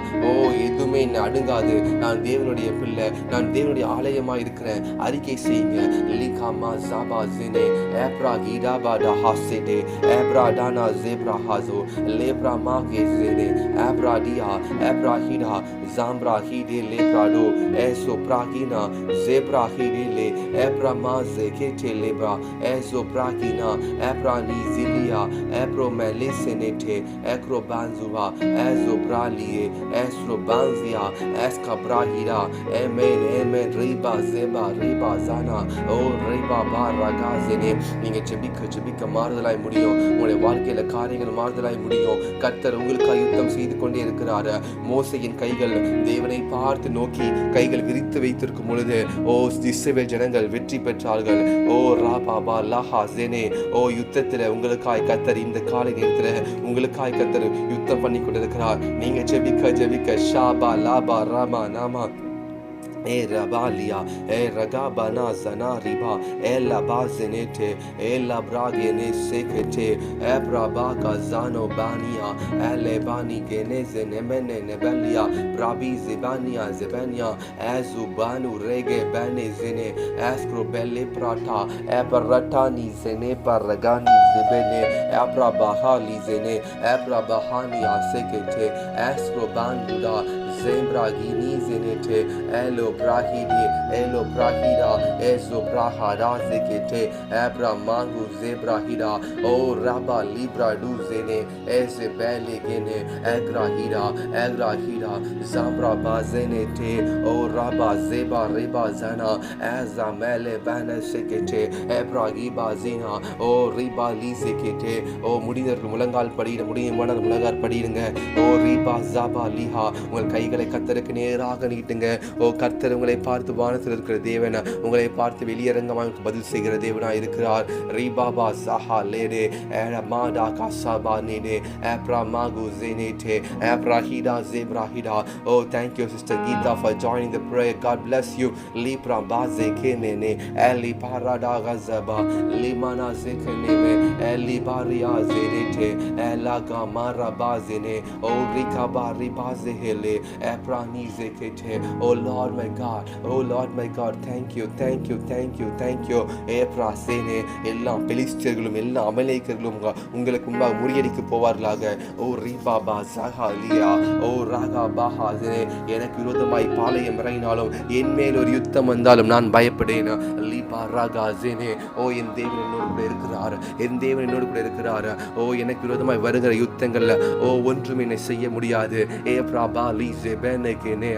எதுவுமே என்ன அணுகாது. நான் தேவனுடைய பிள்ளை, நான் தேவனுடைய ஆலயமா இருக்கிறேன். அறிக்கை செய்யுங்க. லிகாமா ஜாபா ஜெனே ஏப்ரா கிடாபா டஹாசெடே ஏப்ரா டானா ஜெப்ரா ஹாசோ லேப்ரா மாகே ஜெனே ஏப்ரா டியா ஏப்ரா ஹிடா ஜாம்ப்ரா ஹிடே லேப்ராடோ ஏசோ பிராகினா ஜெப்ரா ஹிடே லே ஏப்ரா மாசே கேட்டே லேப்ரா ஏசோ பிராகினா ஏப்ரா நிசிலியா ஏப்ரோ மெலிசெனேட்டே Ekro banzuva, ezo bralie, esro banzia, eska brahira, amen, riba zeba, riba zana, riba baragazene. நீங்க ஜெபிக்க மாறுதலாய் முடியும். உங்களுடைய வாழ்க்கையில காரியங்கள் மாறுதலாய் முடியும். கர்த்தர் உங்களுக்காக யுத்தம் செய்து கொண்டே இருக்கிறார். மோசேயின் கைகள் தேவனை பார்த்து நோக்கி கைகள் விரித்து வைத்திருக்கும் பொழுது இஸ்ரவேல் ஜனங்கள் வெற்றி பெற்றார்கள். ராபாபா லஹா ஜெனே. யுத்தத்தில் உங்களுக்காய் கர்த்தர் இந்த காலை நேரத்தில் உங்களுக்காய் கர்த்தர் யுத்தம் பண்ணி கொண்டிருக்கிறார். நீங்க ஜெபிக்க ஷாபா லாபா ராமா நாமா Rabalia, Ragabana Zana Riba, Ella Bazenete, Ella Bragene Sekete, Ebrabaka Zano Bania, Elebani Geneze Nemene Nebelia, Brabi Zebania Zebania, Azubanu Rege Banezene, Ascrobele Prata, Eparatani Zene Paragani Zebene, Abrabahali Zene, Abrabahani Sekete, Ascrobanduda. Zembra gini zenete elo brahida ezo brahada zekete abra mangu zebrahida raba libra du zene eze bele gene agrahida zambra bazenete raba zeba reba zana aza mele bana sekete ebragiba zina riba li sekete முடிந்தவர்கள் முழங்கால் படியிட முடியுமான முழங்கால் படியிடுங்க riba zaba liha உங்கள் கைகளை கர்த்தருக்கு நேராக நீட்டுங்க கர்த்தர் உங்களை பார்த்து வானத்தில் இருக்கிற தேவன் உங்களை பார்த்து வெளியரங்கமாக பதில் செய்கிற தேவனா இருக்கிறார் ரிபாபா சஹா லேடே மாடா காசாபா நேடே மாகு ஜெனேட்டே பிரஹிடா ஜெப்ராஹிடா thank you sister Geeta for joining the prayer. God bless you. Lipra baze kenene eli parada gazaba limana zekeneme eli baria zedete ela gamara bazene rikaba ribaze hele Oh Lord my God, oh Lord my God, thank you, thank you, thank you, thank you. எல்லாம் பெலிஸ்தர்களும் எல்லாம் அமலேக்கர்களும் உங்களுக்கு முன்பாக முறியடிக்க போவார்களாக. ஓ ரிபாபா சஹாலியா ஓ ராகா பாஹாசே, எனக்கு விரோதமாய் பாளையம் இறங்கினாலும் என் மேல் ஒரு யுத்தம் வந்தாலும் நான் பயப்படேன். லீபா ராகாசேனே, ஓ என் தேவன் என்னோடு கூட இருக்கிறார், என் தேவன் என்னோடு கூட இருக்கிறார். ஓ எனக்கு விரோதமாய் வருகிற யுத்தங்கள்ல ஓ ஒன்றும் என்னை செய்ய முடியாது. ஏ பிரபா லீசே பெனகேனே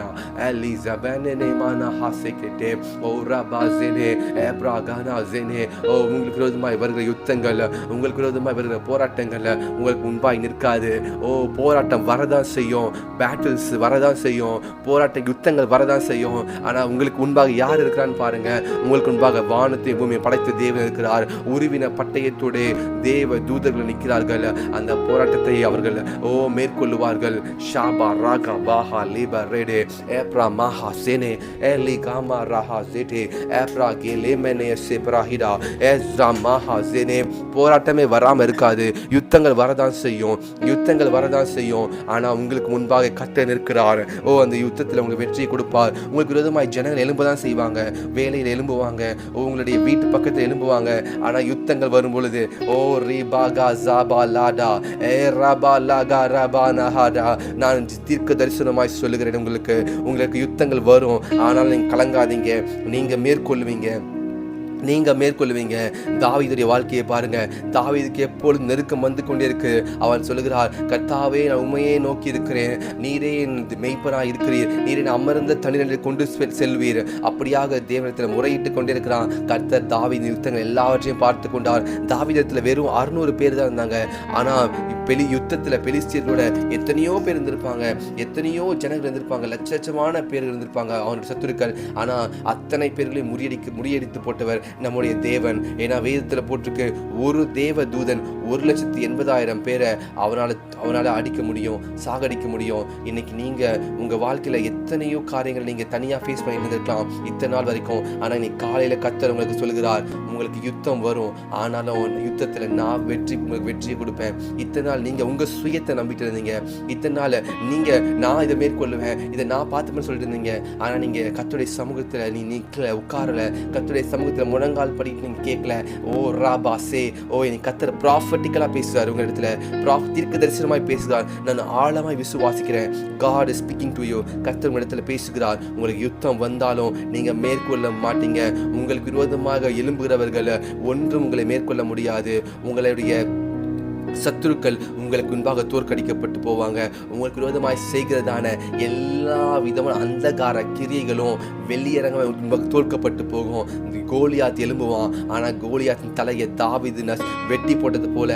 எலிசா பெனனே மானா ஹாசேகே ஓ ரபாசேனே எப்ராகானாசேனே. ஓ உங்களுக்கு விரோதமாய் வருகிற யுத்தங்கள், உங்களுக்கு விரோதமாய் வருகிற போராட்டங்கள் உங்களுக்கு முன்பாய் நிற்காது. ஓ போராட்டம் வரதான் செய்யும், பேட்டில்ஸ் வரதான் செய்யும், போராட்ட யுத்தங்கள் வரதான் செய்யும். ஆனா உங்களுக்கு முன்பாக யார் இருக்கிறான்னு பாருங்க. உங்களுக்கு முன்பாக வானத்தை பூமியை படைத்த தேவன் இருக்கிறார். உருவின பட்டயத்தோட தேவ தூதர்கள் நிற்கிறார்கள். அந்த போராட்டத்தை அவர்கள் ஓ மேற்கொள்ளுவார்கள். ஷாபா ராகா பாஹா லிபா ரெடே ஏப்ரா மாஹா சேனே எலி காமா ராஹா ஜெடே ஏப்ரா கேலேமெனே செப்ராஹிடா எஸ்ரா மாஹா ஜெனே. போராட்டமே வராம இருக்காது, யுத்தங்கள் வரதான் செய்யும், யுத்தங்கள் வரதான் செய்யும். ஆனா உங்களுக்கு முன்பாக கர்த்தர் நிற்கிறார். ஓ அந்த யுத்தத்தில் உங்களுக்கு வெற்றியை கொடுப்பார். உங்களுக்கு விரோதமாய் ஜனங்கள் எழும்பதான் செய்வாங்க, வேலையில் எழும்புவாங்க, உங்களுடைய வீட்டு பக்கத்தில் எழும்புவாங்க. ஆனா யுத்தங்கள் வரும் பொழுது ஓ ரிபாகா ஜாபா லாடா ஏ ரபா லாகா ரபா நஹாடா, நான் தீர்க்க தரிசனமாய் சொல்லுகிறேன், உங்களுக்கு யுத்தங்கள் வரும். ஆனால் நீங்க கலங்காதீங்க, நீங்க மேற்கொள்வீங்க, நீங்க மேற்கொள்வீங்க. தாவீதுடைய வாழ்க்கையை பாருங்க. தாவீதுக்கு எப்பொழுதும் நெருக்கம் வந்து கொண்டே இருக்கு. அவன் சொல்லுகிறார், கர்த்தாவே நான் உண்மையே நோக்கி இருக்கிறேன், நீரே என் மெய்ப்பராய் இருக்கிறீர், நீரே அமர்ந்த தண்ணீரை கொண்டு செல்வீர். அப்படியாக தேவனிடத்தில் முறையிட்டு கொண்டே இருக்கிறான். கர்த்தர் தாவீது யுத்தங்கள் எல்லாவற்றையும் பார்த்து கொண்டார். தாவீதத்தில் வெறும் 600 பேர் தான் இருந்தாங்க. ஆனா யுத்தத்தில் பெலிஸ்தியர்களோட எத்தனையோ பேர் இருந்திருப்பாங்க, எத்தனையோ ஜனங்கள் இருந்திருப்பாங்க, லட்சமான பேர்கள் இருந்திருப்பாங்க அவனுடைய சத்துருக்கள். ஆனா அத்தனை பேர்களையும் முறியடித்து போட்டவர் நம்முடைய தேவன். ஏன்னா வேதத்தில் போட்டிருக்கு, ஒரு தேவ தூதன் 1,80,000 பேரை அவனால அடிக்க முடியும், சாகடிக்க முடியும். இன்னைக்கு நீங்க உங்க வாழ்க்கையில எத்தனையோ காரியங்கள் நீங்க தனியா ஃபேஸ் பண்ணிட்டு இருக்கலாம் இத்தனை நாள் வரைக்கும். ஆனா இன்னைக்கு காலையில கர்த்தர் உங்களுக்கு சொல்லுகிறார், உங்களுக்கு யுத்தம் வரும், ஆனாலும் யுத்தத்துல நான் உங்களுக்கு வெற்றியை கொடுப்பேன். இத்தனை நாள் நீங்க உங்க சுயத்தை நம்பிட்டு இருந்தீங்க, இத்தனை நாள் நீங்க நான் இதை மேற்கொள்ளுவேன், இதை நான் பார்த்துப்பேன்னு சொல்லிட்டு இருந்தீங்க. ஆனா நீங்க கர்த்தருடைய சமூகத்துல நிக்கல, உட்காரல, கர்த்தருடைய சமூகத்துல முழங்கால் படிட்டு நீங்க கேட்கல. ஓ ராபா சே, ஓ எனக்கு கர்த்தர் ப்ராஃபட்டிக்கலா பேசுறாரு, உங்க இடத்துல தீர்க்க தரிசனமாய் பேசுகிறார். நான் ஆழமாய் விசுவாசிக்கிறேன். God is speaking to you. கர்த்தர் உங்க இடத்துல பேசுகிறார். உங்களுக்கு யுத்தம் வந்தாலும் நீங்க மேற்கொள்ள மாட்டீங்க. உங்களுக்கு விரோதமாக எழும்புகிறவர்கள் ஒன்றும் உங்களை மேற்கொள்ள முடியாது. உங்களுடைய சத்துருக்கள் உங்களுக்கு முன்பாக தோற்கடிக்கப்பட்டு போவாங்க. உங்களுக்கு விரோதமாய் செய்கிறதான எல்லா விதமான அந்தகார கிரியைகளும் வெளியரங்கமாக தோற்கப்பட்டு போகும். கோலியாத் எழும்புவான், ஆனா கோலியாத்தின் தலையை தாவீது வெட்டி போட்டது போல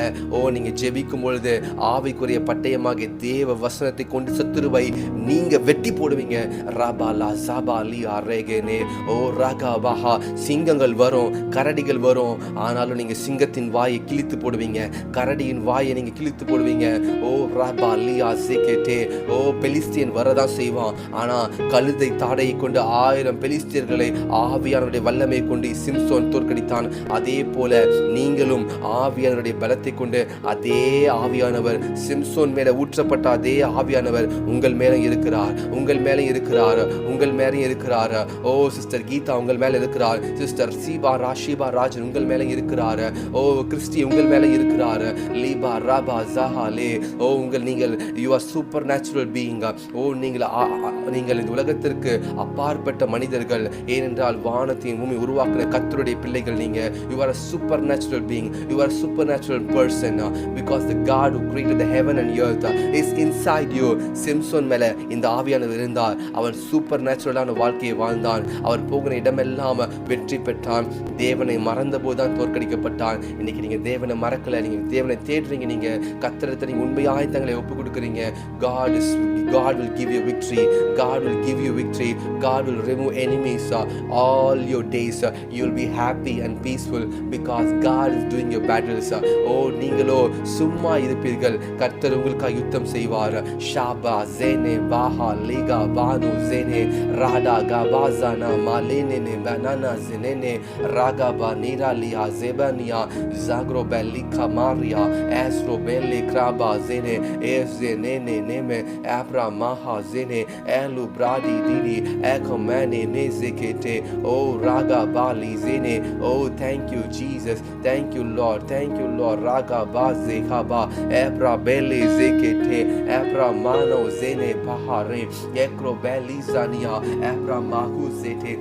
நீங்க ஜெபிக்கும் பொழுது ஆவிக்குரிய பட்டயமாக தேவ வசனத்தை கொண்டு சத்துருவை நீங்க வெட்டி போடுவீங்க. ரபாலா சபாலி அரேகேனே ஓ ரகாபாஹா. சிங்கங்கள் வரும், கரடிகள் வரும், ஆனாலும் நீங்க சிங்கத்தின் வாயை கிழித்து போடுவீங்க, கரடியின் வாயை நீங்க கிழித்து போடுவீங்க. ஓ ரபாலியா சேகேட்டே. ஓ பெலிஸ்தியன் வரதான் செய்வான், ஆனா கழுதை தாடையை கொண்டு 1000 பெலிஸ்தியர்களை ஆவியானுடைய வல்லமை கொண்டு சிம்சோன் தோற்கடித்தான். அதே போல நீங்களும் ஆவியானுடைய பலத்தை கொண்டு அதே ஆவியானவர் சிம்சோன் மேல ஊற்றப்பட்ட அதே ஆவியானவர் உங்கள் மேல இருக்கிறார், உங்கள் மேல இருக்கிறார், உங்கள் மேல இருக்கிறார். ஓ சிஸ்டர் கீதா உங்கள் மேல இருக்கிறார், சிஸ்டர் சீபா ராஷிபா ராஜன் உங்கள் மேல இருக்கிறார், ஓ கிறிஸ்டி உங்கள் மேல இருக்கிறார், லீபா ராபா ஜஹாலே. ஓ நீங்கள் you are supernatural being. ஓ நீங்கள் இந்த உலகத்திற்கு அப்பாற்பட்ட மனிதர்கள். ஏனென்றால் வானத்தையும் பூமி உருவாக்கின கர்த்தருடைய பிள்ளைகள் நீங்க. You are a supernatural being. You are a supernatural person because the God who created the heaven and earth is inside you. Samson மேல இந்த ஆவியானவர் இருந்தார். அவன் சூப்பர் நேச்சுரலான வாழ்க்கையை வாழ்ந்தான். அவன் போகிற இடமெல்லாம் வெற்றி பெற்றான். தேவனை மறந்த போதுதான் தோற்கடிக்கப்பட்டான். இன்னைக்கு நீங்க தேவனை மறக்கல, நீங்க தேவனை தேடுறீங்க, நீங்க கர்த்தரிடத்தில் நீங்க உண்மையாய் தங்களை ஒப்பு கொடுக்குறீங்க. God will give you victory. God will give you victory. God will remove enemies all your days. You will be happy and peaceful because God is doing your battles. ஓ நீங்களோ சும்மா இருப்பீர்கள், கர்த்தர் உங்களுக்காக யுத்தம் செய்வார். ஷாபா ஜேனே பாஹா லிகா பானு ஜேனே ராடா காபாசானா மாலேனே பனானா ஜேனே ராகாபா நீராலியா ஜெபனியா ஜாக்ரோபா லிகா மாரியா Estrobele kraba zene ezenene neme abra maha zene elu bradi didi ekomane nezekete. Oh raga bali zene. Oh thank you Jesus, thank you Lord, thank you Lord. Raga baze haba ebra bele zekete ebra mano zene pahare ekro beli zania ebra mahu zete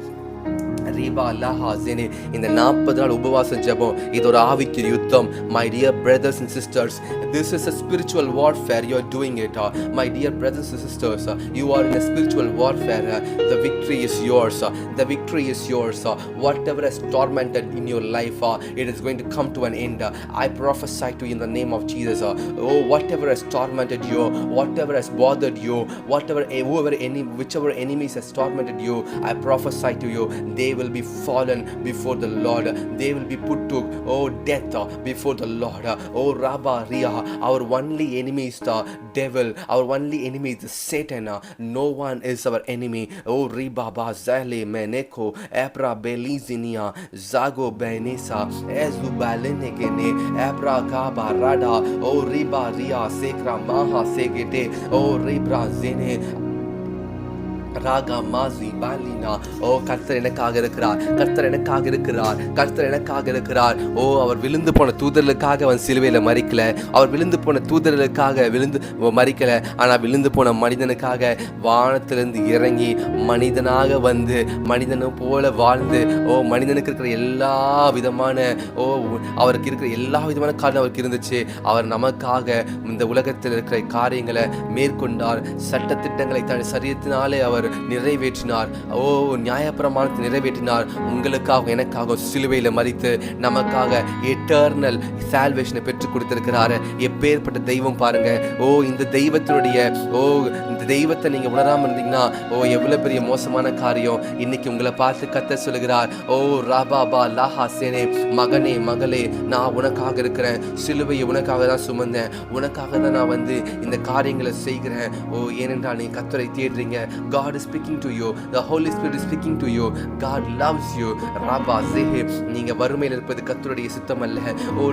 Riba Laha Zene. In the 40 நாள் உபவாச ஜெபம் இது ஒரு ஆவிக்குரிய யுத்தம். My dear brothers and sisters, this is a spiritual warfare. You are doing it. My dear brothers and sisters, you are in a spiritual warfare. The victory is yours. The victory is yours. Whatever has tormented in your life, it is going to come to an end. I prophesy to you in the name of Jesus. Oh, whatever has tormented you, whatever has bothered you, whichever enemies has tormented you, I prophesy to you, they will be fallen before the Lord. They will be put to death before the Lord. Oh Rabba Ria, our only enemy is the devil. Our only enemy is Satan. No one is our enemy. Oh Riba Bazale Meneko Ebra Belizinia Zago Benesa Ezubalenegene Ebra Kabarada. Oh Riba Ria Sekra Maha Segete. Oh Ribra Zene Raaga மாசி பாலினா. ஓ கர்த்தர் எனக்காக இருக்கிறார், கர்த்தர் எனக்காக இருக்கிறார், கர்த்தர் எனக்காக இருக்கிறார். ஓ அவர் விழுந்து போன தூதர்களுக்காக அவன் சிலுவையில் மறிக்கல. அவர் விழுந்து போன தூதர்களுக்காக மறிக்கல. ஆனால் விழுந்து போன மனிதனுக்காக வானத்திலிருந்து இறங்கி மனிதனாக வந்து மனிதனை போல வாழ்ந்து மனிதனுக்கு இருக்கிற எல்லா விதமான அவருக்கு இருக்கிற எல்லா விதமான காரணம் அவருக்கு இருந்துச்சு. அவர் நமக்காக இந்த உலகத்தில் இருக்கிற காரியங்களை மேற்கொண்டார். சட்டத்திட்டங்களை தன் சரீரத்தினாலே அவர் நிறைவேற்றினார். நியாயப்பிரமாணத்தை நிறைவேற்றினார். உங்களுக்காக எனக்காக சிலுவையில் மரித்து நமக்காக எட்டர்னல் சால்வேஷனை பெற்றுக் கொடுத்திருக்கிறார். எப்பேற்பட்ட தெய்வம் பாருங்க. இந்த தெய்வத்தினுடைய இந்த தெய்வத்தை நீங்க உணராம இருந்தீங்கன்னா எவ்வளவு பெரிய மோசமான காரியம். இன்னைக்கு உங்களை பார்த்து கர்த்தர் சொல்லுகிறார், ராபாபா லாஹா சேனே, மகனே மகளே, நான் உனக்காக இருக்கிறேன். சிலுவையை உனக்காக தான் சுமந்தேன், உனக்காக தான் நான் வந்து இந்த காரியங்களை செய்கிறேன். ஏனென்றால் நீ கர்த்தரை தேடுறீங்க. God is speaking to you. The Holy Spirit is speaking to you. God loves you. Rabba Zehe. நீங்க வறுமையில் இருப்பது கர்த்தருடைய சித்தம் அல்ல.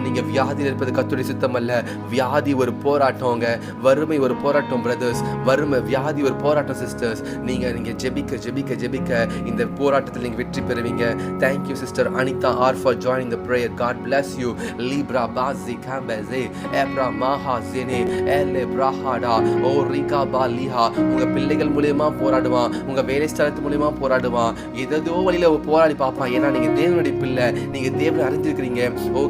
நீங்க வியாதியில் இருப்பது கர்த்தருடைய சித்தம் அல்ல. வியாதி ஒரு போராட்டம்ங்க. வறுமை ஒரு போராட்டம் பிரதர்ஸ். வறுமை வியாதி ஒரு போராட்டம் சிஸ்டர்ஸ். நீங்க ஜெபிக்க ஜெபிக்க ஜெபிக்க இந்த போராட்டத்தில் நீங்க வெற்றி பெறுவீங்க. Thank you sister Anita R for joining the prayer. God bless you. Libra Bazi Kambeze Ebra Maha Zene Ele Brahada Rika Baliha. உங்க பிள்ளைகள் மூலமா போராடுவான், உங்க வேலை ஸ்தலத்து மூலமா போராடுவான், ஏதோ வழியில போராடி பார்ப்பான். ஏன்னா நீங்க தேவனுடைய பிள்ளை, நீங்க தேவனை அறிஞ்சிருக்கிறீங்க.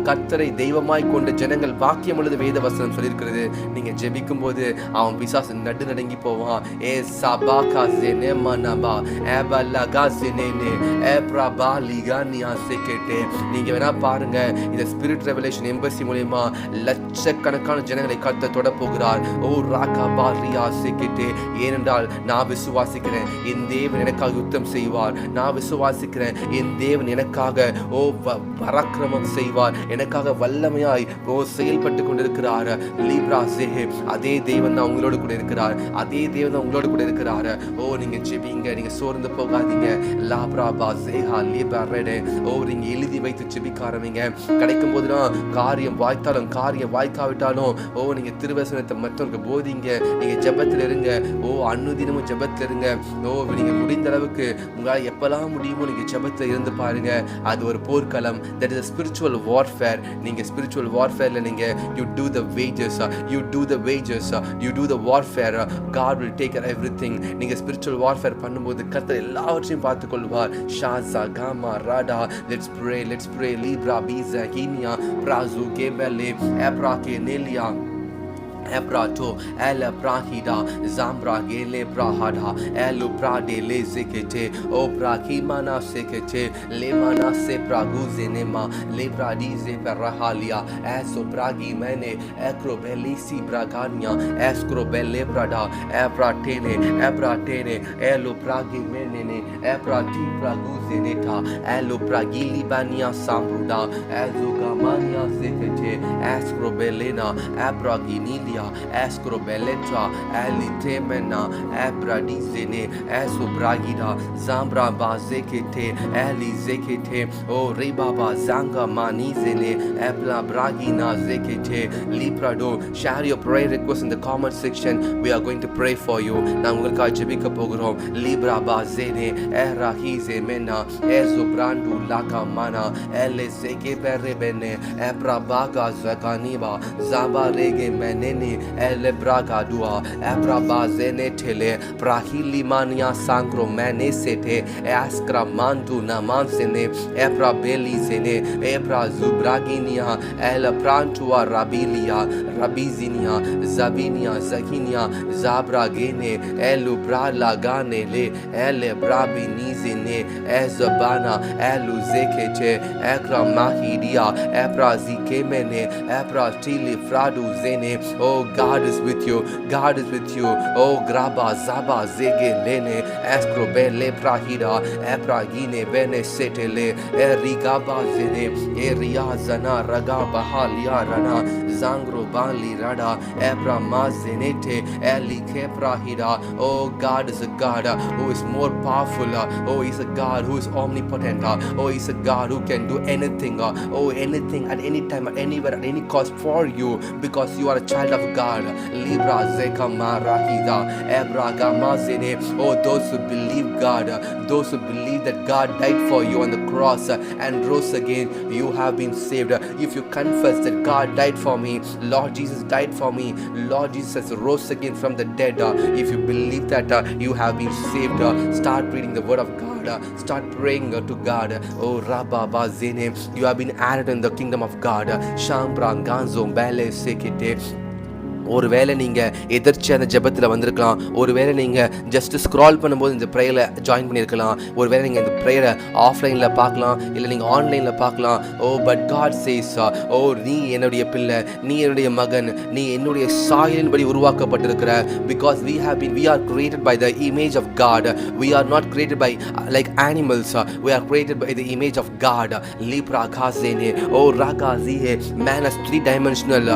கர்த்தரை தெய்வமாய் கொண்ட ஜனங்கள் வாக்கியம் உள்ளது வேத வசனம் சொல்லியிருக்கிறது. நீங்க ஜெபிக்கும் போது அவன் பிசாசு நடு நடுங்கி போவான். ஏ சபாகா ஜெனே மனபா ஏபலகா ஜெனேனே ஏப்ரபா லிகானியா செகேட்டே. நீங்க வேணா பாருங்க, இந்த ஸ்பிரிட் ரெவலேஷன் எம்பசி மூலமா லட்சக்கணக்கான ஜனங்களை கர்த்தர் தொட போகிறார். ராகா பாரியா செகேட்டே. ஏனென்றால் நான் விசுவாசிக்கிறேன் என் தேவன் எனக்காக யுத்தம் செய்வார். நான் விசுவாசிக்கிறேன் என் தேவன் எனக்காக பராக்கிரமம் செய்வார், எனக்காக வல்லமையாய் செயல்பட்டு கொண்டிருக்கிறார். லீப்ரா சேஹே. அதே தேவன் தான் உங்களோடு கூட இருக்கிறார். அதே தேவன் தான் உங்களோடு கூட இருக்கிறார். நீங்க ஜெபிங்க, நீங்க சோர்ந்து போகாதீங்க. லாப்ரா பா சேஹா லீபா ரெடே. நீங்க எழுதி வைத்து ஜெபிக்க ஆரம்பிங்க. கிடைக்கும் போதுதான் காரியம் வாய்த்தாலும் காரியம் வாய்க்காவிட்டாலும் நீங்க திருவசனத்தை மற்றவருக்கு போதிங்க. நீங்க ஜெபத்தில் இருங்க. அன்னுதினமும் ஜெபத்தில் இருங்க. நீங்க முடிந்த அளவுக்கு உங்களால் எப்பெல்லாம் முடியுமோ நீங்க ஜெபத்தில் இருந்து பாருங்க. அது ஒரு போர்க்களம். That is a spiritual warfare. நீங்க spiritual warfareல நீங்க you do the wages, you do the wages, you do the warfare. God will take care of everything. நீங்க spiritual warfare பண்ணும்போது கர்த்தர் எல்லாவற்றையும் பார்த்துக் கொள்வார். ஷாசா gamma Rada. Let's pray. Libra biza kimia prazu kebele eprake nelia Eprato Ela Prahida Zambra Gele Prahada Elu Prade Le Sekete O Prakimana Sekete Lemana Se Praguzenema Lebradize Perahalia Eso Pragi Mene Ekrobelisi Bragania Eskrobele Brada Ebratene Elu Pragi Menene Eprati Praguzeneta Elu Pragili Bania Sambruda Ezugamania Sekete Ascrobelena, Abraginilia, Ascrobeletra, Alitemena, Abradizene, Asobragida, Zambra Bazekete, Ali Zekete, O Rebaba Zanga Manizene, Abla Bragina Zekete, Liprado. Share your prayer request in the comment section. We are going to pray for you. Now we will jebika pogrom. Libra Bazene, Erahize Mena, Ezobrandu Laka Mana, Elezeke Perebene, Ebrabaga Zakaniba, Zaba Rege Meneni, Elebraga Dua, Ebrabazene Tele, Prahili Mania Sangro Manesete, Askra Mandu Namansene, Ebra Belizene, Ebra Zubraginia, Ela Prantua Rabilia, Rabizinia, Zabinia, Zakinia, Zabra Gene, Elubra Lagane Le, Ele Brabinizine, Ezabana, Elu Zekete, Ekra Mahidia, Ebra Zikemene, Ebra Tili Fradu Zene. Oh, God is with you, God is with you. Oh, Graba Zaba Zege Lene, Escrobe Le Prahida, Ebra Gine Bene Setele, Erigaba Zene, Eria Zana, Ragaba Halia Rana, Zangro Bali Rada, Ebra Mazenete, Eli Keprahida. Oh, God is a God who is more powerful. Oh, He's a God who is omnipotent. Oh, He's a God who can do anything. Oh, anything at any time, at anywhere, at any cost for you, because you are a child of God. Libra Zeka Marahida, Ebra Gamazene. Oh, those who believe God, those who believe that God died for you on the cross and rose again, you have been saved. If you confess that God died for me, Lord Jesus died for me, Lord Jesus rose again from the dead, if you believe that, you have been saved. Start reading the word of God, start praying to God. Oh, Rabba Bazene, you have been added in the kingdom of God. Shambra Ganzo Bele Sekete. ஒருவேளை நீங்கள் எதிர்த்து அந்த ஜெபத்தில் வந்திருக்கலாம். ஒருவேளை நீங்கள் just scroll பண்ணும்போது இந்த ப்ரேயரில் ஜாயின் பண்ணியிருக்கலாம். ஒருவேளை நீங்கள் இந்த ப்ரேயரை ஆஃப்லைனில் பார்க்கலாம், இல்லை நீங்கள் ஆன்லைனில் பார்க்கலாம். ஓ பட் காட் சேஸ், ஓ நீ என்னுடைய பிள்ளை, நீ என்னுடைய மகன், நீ என்னுடைய சாயலின்படி உருவாக்கப்பட்டிருக்கிற. Because we are created by the image of God. We are not created by like animals. We are created by the image of God. Libra Kazene, oh Ragazihe, man is three-dimensional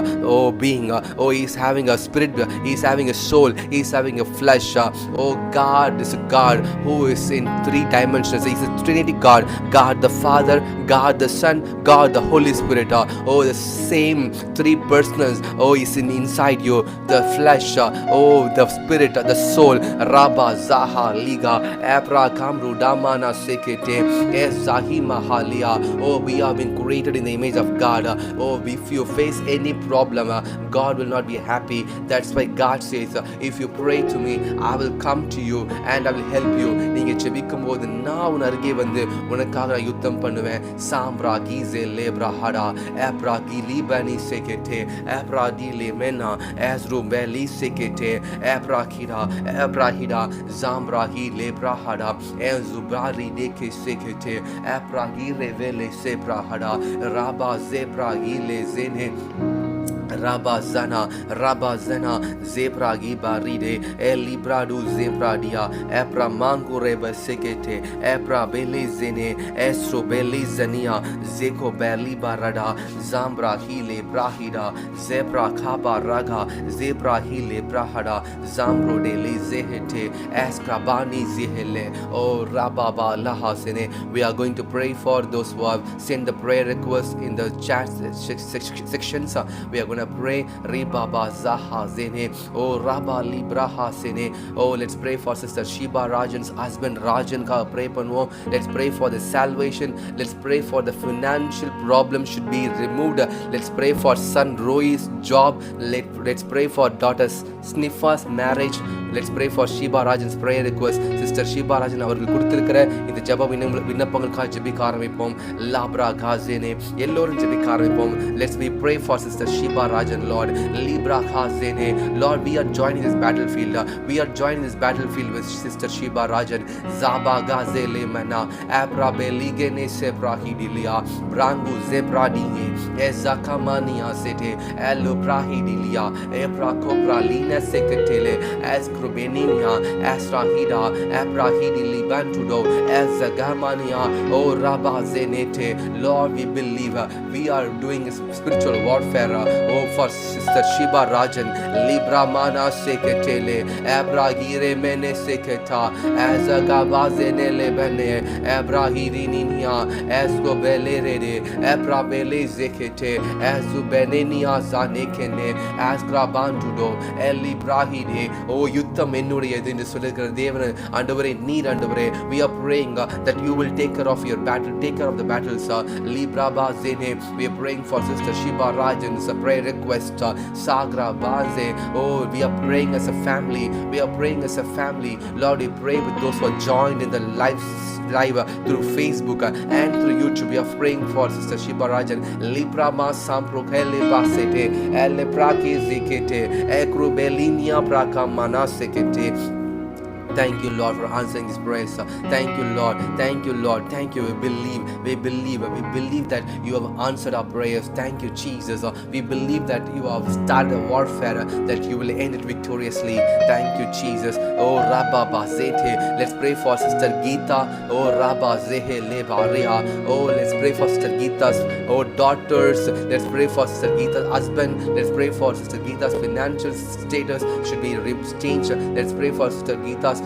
being. Oh, he is having a spirit, he is having a soul, he is having a flesh. Oh, God is a God who is in three dimensions. He is a Trinity God, God the Father, God the Son, God the Holy Spirit. Oh, the same three persons. Oh, is inside you, the flesh, oh the spirit, the soul. Rabba Zaha Liga Abra Kamru Damana Sekete Ezahima Halia. Oh, we have been created in the image of God. Oh, if you face any problem, God will not be happy. That's why God says, if you pray to me, I will come to you and I will help you. நீங்க ஜெபிக்கும் போது நான் உன் அருகே வந்து உனக்காக நான் யுத்தம் பண்ணுவேன். சாம்ரா கீசே லேப்ரா ஹடா ஏப்ரா கீலி பனி செகெட்டே ஏப்ரா டிலே மெனா ஏஸ்ரு பெலி செகெட்டே ஏப்ரா கிரா ஏப்ரா ஹிடா ஜாம்ரா ஹி லேப்ரா ஹடா ஏசுப்ராரி டேகே செகெட்டே ஏப்ரா ஹி ரெவெலே செப்ரா ஹடா ராபா ஜெப்ரா ஹி லெசெனே Rabazana, Zebra Gibaride, Elibradu Zebradia, Epra Mangureba Sekete, Epra Belizene, Estro Belizania, Zeko Belibarada, Zambra Hile Brahida, Zebra Kaba Raga, Zebra Hile Brahada, Zambro de Lizehete, Eskrabani Zihele, Oh Rababa Lahasene. We are going to pray for those who have sent the prayer requests in the chat sections. We are going to pray. Ribaba Zaha Zene, Oh Rabba Libraha Sene. Oh, let's pray for Sister Sheba Rajan's husband Rajan ka pray panvo. Let's pray for the salvation. Let's pray for the financial problem should be removed. Let's pray for son Roy's job. Let's pray for daughter Sniffa's marriage. Let's pray for Sheba Rajan's prayer request. Sister Sheba Rajan அவர்கள் கொடுத்திருக்கிற இந்த ஜெப விண்ணப்பங்களுக்காக ஜெபிக்க ஆரம்பிப்போம். லாப்ரா காசேனே எல்லோரும் ஜெபிக்க ஆரம்பிப்போம். Let's we pray for Sister Sheba Rajan, Lord. Libra Khazene, Lord, we are joining this battlefield. We are joining this battlefield with Sister Sheba Rajan. Zaba Gazele Mana, Abra Beligene Sepra Hidilia, Brangu Zebra Dine, Ezakamania Sete, Elo Prahidilia, Ebra Kopra Lina seketele as krubeninia as rahida abrahidi libantudo as zagamania oh rabazenete. Lord, we believe we are doing spiritual warfare oh for Sister Shiba Rajan libra mana seketele abrahire mene seketa as gabazenele bene abrahiri ninia as gobelere abrabele zekete as benenia zanekene as grabantudo elibrahide oh யுத்தம் என்னுடையது என்று சொல்லுகிற தேவனே ஆண்டவரே நீர் ஆண்டவரே we are praying that you will take care of your battle, take care of the battles libra bazene. We are praying for Sister Shiba Rajan's prayer request sagra baze. Oh, we are praying as a family, we are praying as a family. Lord, we pray with those who are joined in the live through Facebook and through YouTube. We are praying for Sister Shiba Rajan libra ma samprokele basete ele praki zikete ekrubelinia praka manasekete. Thank you, Lord, for answering this prayer. Thank you, Lord. Thank you, Lord. Thank you. We believe that you have answered our prayers. Thank you, Jesus. We believe that you have started a warfare, that you will end it victoriously. Thank you, Jesus. Oh, Rabba Bazete. Let's pray for Sister Geeta. Oh, Rabba Zehe Levaria. Oh, let's pray for Sister Geeta's daughters. Let's pray for Sister Geeta's husband. Let's pray for Sister Geeta's financial status should be changed. Let's pray for Sister Geeta's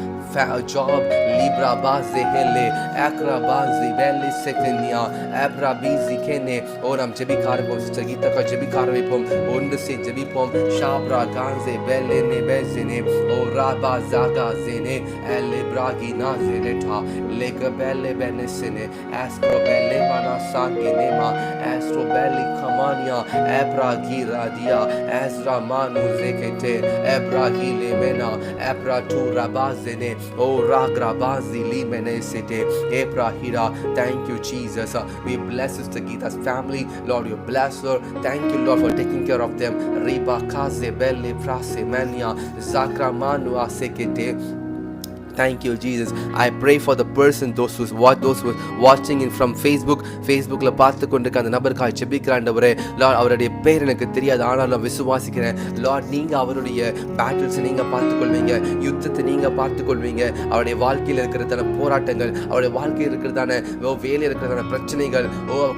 job libra bazehele akra bazi belli sekenia abra bizi kene oram jebikarbom stagita ka jebikarvepom ondu se jebipom shabra ganze belle ne bezene ora bazaga zene elle bragina zeneta leka belle benesene astro belle bana sangenema astro belle kamania abra giradia asra manu zekete abra hilemena abra tura bazene oh ragrabazi limenesete ebrahira. Thank you, Jesus. We bless Sister Geeta's family. Lord, you bless her. Thank you, Lord, for taking care of them. Riba kaze belle frase mania zakramanu asekete. Thank you, Jesus. I pray for the person, those who are watching in from Facebookல பார்த்து கொண்டிருக்க அந்த நபருக்காக ஜெபிக்கிறேன் ஆண்டவரே. Lord, அவருடைய பேர் எனக்கு தெரியாது, ஆனாலும் விசுவாசிக்கிறேன். லார்ட், நீங்க அவருடைய பேட்டில்ஸ் நீங்க பார்த்துக்கொள்வீங்க, யுத்தத்தை நீங்க பார்த்துக்கொள்வீங்க. அவருடைய வாழ்க்கையில் இருக்கிறதான போராட்டங்கள், அவருடைய வாழ்க்கையில் இருக்கிறதான வேலையில் இருக்கிறதான பிரச்சனைகள்,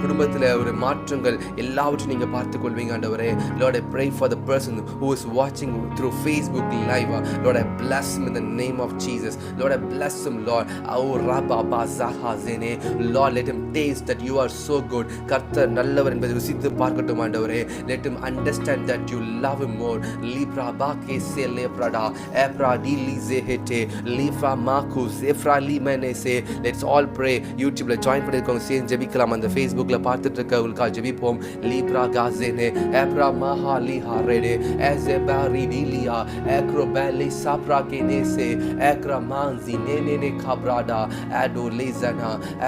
குடும்பத்தில் ஒரு மாற்றங்கள் எல்லாவற்றையும் நீங்க பார்த்துக்கொள்வீங்க ஆண்டவரே. Lord, I pray for the person who is watching through Facebook live. Lord, I bless him in the name of Jesus. Lord, I bless him, Lord. Oh, Rabba Bazaha Zene. Lord, let him taste that you are so good. கர்த்தர் நல்லவர் என்பதை ருசித்து பார்க்கட்டும் ஆண்டவரே. Let him understand that you love him more. Libra Bake Se Leprada. Epra Dili Zehete. Libra Maku Zefra Limenese. Let's all pray. YouTubeல join பண்ணிருக்கோங்க, சேர்ந்து ஜெபிக்கலாம். அந்த Facebookல பார்த்துட்டு இருக்கவங்களுக்காக ஜெபிப்போம். Libra Gazene. Epra Mahali Harede. Ezebari Dilia. Ekrobali Sapra Kenese. Ekra manzi nenene kabrada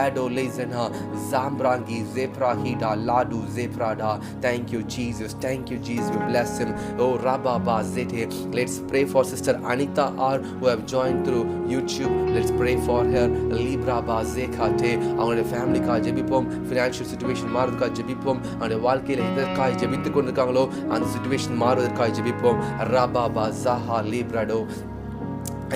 adolezana zambrangi zeprahida ladu zeprada. Thank you, Jesus. Thank you, Jesus. We bless him. Oh, Rabba Bazete. Let's pray for Sister Anita R, who have joined through YouTube. Let's pray for her. Libra Bazekate. அவங்களுடைய ஃபேமிலிக்காக ஜெபிப்போம். Financial situation மாறுவதற்காக ஜெபிப்போம். அவங்களுடைய வாழ்க்கையில் எதற்காக ஜெபித்து கொண்டிருக்காங்களோ அந்த situation மாறுவதற்காக ஜெபிப்போம். Rabba Bazaha Librado.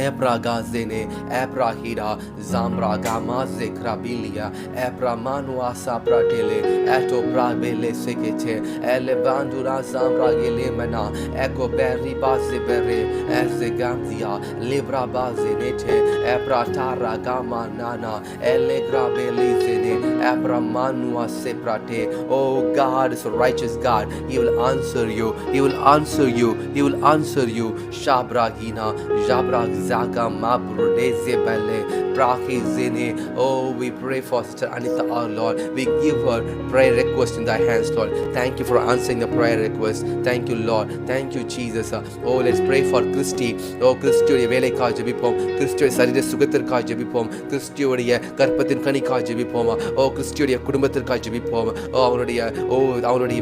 Ebra gazene, ebra hida, zambra gama zekrabilia, ebra manua sapratele, eto brabele sekete, ele bandura zambra gele mena, eko berri baze berre, eze gamzia, libra baze nete, ebra tara gama nana, ele grabele zene, ebra manua seprate. Oh, God is a righteous God. He will answer you. He will answer you. He will answer you. Shabra hina, jabra Zaga Mabrudeze Bale Prahi Zene. Oh, we pray for Sister Anita, our Lord. We give her prayer request in thy hands, Lord. Thank you for answering the prayer request. Thank you, Lord. Thank you, Jesus. Oh, let's pray for Christy. Oh, Christy வேலைக்காக ஜெபிப்போம். கிறிஸ்டியோட சரீர சுகத்திற்காக ஜெபிப்போம். கிறிஸ்டியோடைய கற்பத்தின் கனிக்காக ஜெபிப்போம். ஓ, கிறிஸ்டியோடைய குடும்பத்திற்காக ஜெபிப்போம். அவனுடைய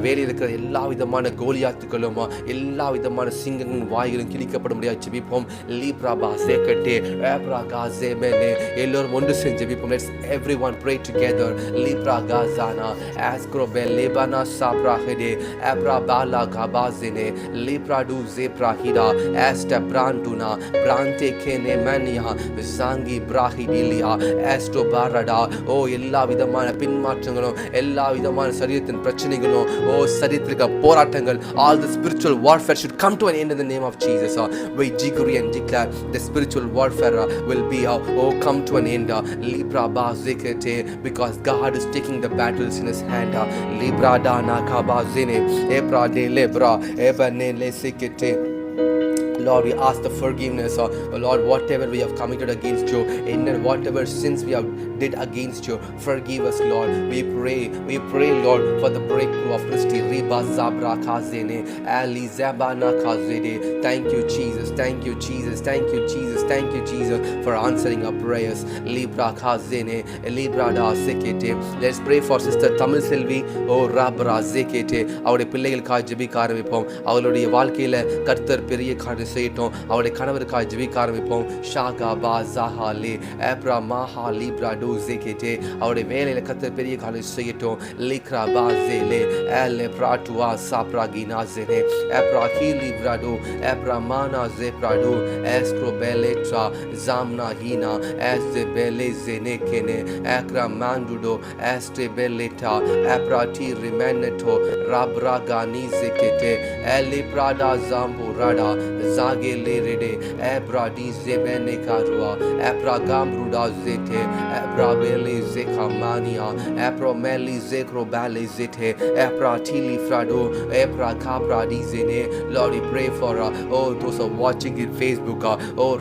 வேலையில் இருக்கிற எல்லா விதமான கோலியாத்துக்களும் எல்லா விதமான சிங்கங்களின் வாய்களும் கிழிக்கப்பட முடியாது ஜெபிப்போம். லீப்ரா பாசேகட்டே ஏப்ரா காசே மேனே எல்லோரும் ஒன்று செஞ்சு ஜெபிப்போம். Let's everyone pray together. Libra Gazana Ascrobe Lebana Saprahede Abra Bala Gabazine Libra Du Zeprahida Asta Branduna Brante Kene Mania Zangi Brahidilia Asto Barada. ஓ எல்லா விதமான பின்மாற்றங்களும் எல்லா விதமான சரீரத்தின் பிரச்சனைகளும் சரீரத்திற்கு போராட்டங்கள், all the spiritual warfare should come to an end in the name of Jesus. We decree and declare the spiritual warfare will be come to an end. Libra bazikete, because God is taking the battles in his hand. Libra dana kabazine ebra de lebra ebane lesikete. Lord, we ask the forgiveness, Lord, whatever we have committed against you, and whatever sins we have did against you, forgive us, Lord. We pray, Lord, for the breakthrough of Christi. Riba Zabra Kazene, Ali Zabana Kazede. Thank you, Jesus. Thank you, Jesus. Thank you, Jesus. Thank you, Jesus, for answering our prayers. Libra Kazene, Libra Da Sekete. Let's pray for Sister Tamil Selvi. Rabra Zekete. அவருடைய பிள்ளைகளுக்காக ஜெபிக்க ஆரம்பிப்போம். அவளுடைய வாழ்க்கையில கர்த்தர் பெரிய காரியம் செய்யட்டும். அவருடைய கணவருக்காக ஜெபிக்க ஆரம்பிப்போம். ஷாகா பா ஜஹாலே எப்ரா மாஹா லிப்ரா டு ஜெகெட்டே. அவருடைய வேலையில கர்த்தர் பெரிய காரியம் செய்யட்டும். லிக்ரா பா ஜெலே எலே பிராட்டுவா சாப்ரா கினாசெனே எப்ரா ஹிலிப்ரா டு எப்ரா மானா ஜெப்ரா டு எஸ்க்ரோ பெலேட்ரா ஜாம்னா ஹீனா எஸ்தே பெலே ஜெனேகெனே எக்ரா மாண்டுடோ எஸ்தே பெலேட்டா எப்ரா டி ரிமெனட்டோ ராப்ரா கானி ஜெகெட்டே எலே பிராடா ஜாம்பு ராடா Zage lerede ebra di zebene karua ebra gambruda zete ebra bele zekamania ebra meli zekro bale zete ebra tili frado ebra kabra di zene. Lord, we pray for those who are watching in Facebook,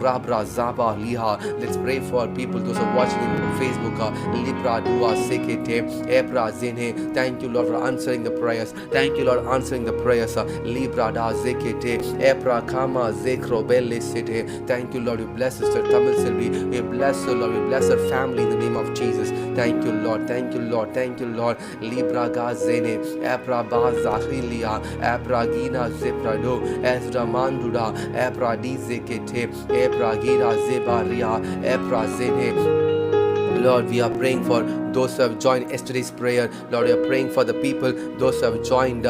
rabra zaba liha. Let's pray for people those who are watching in Facebook, libra dua sekete ebra zene. Thank you, Lord, for answering the prayers. Thank you, Lord, answering the prayers. Libra da zekete ebra kama zekro bele sete. Thank you, Lord. We bless Sister Tamil Selvi. We bless her, Lord. We bless her family in the name of Jesus. Thank you, Lord. Thank you, Lord. Thank you, Lord. Libra gazene ebra bazahilia ebra gina zeprado ezra manduda ebra dizekete ebra gira zebaria ebra zene. Lord, we are praying for those who have joined yesterday's prayer. Lord, we are praying for the people, those who have joined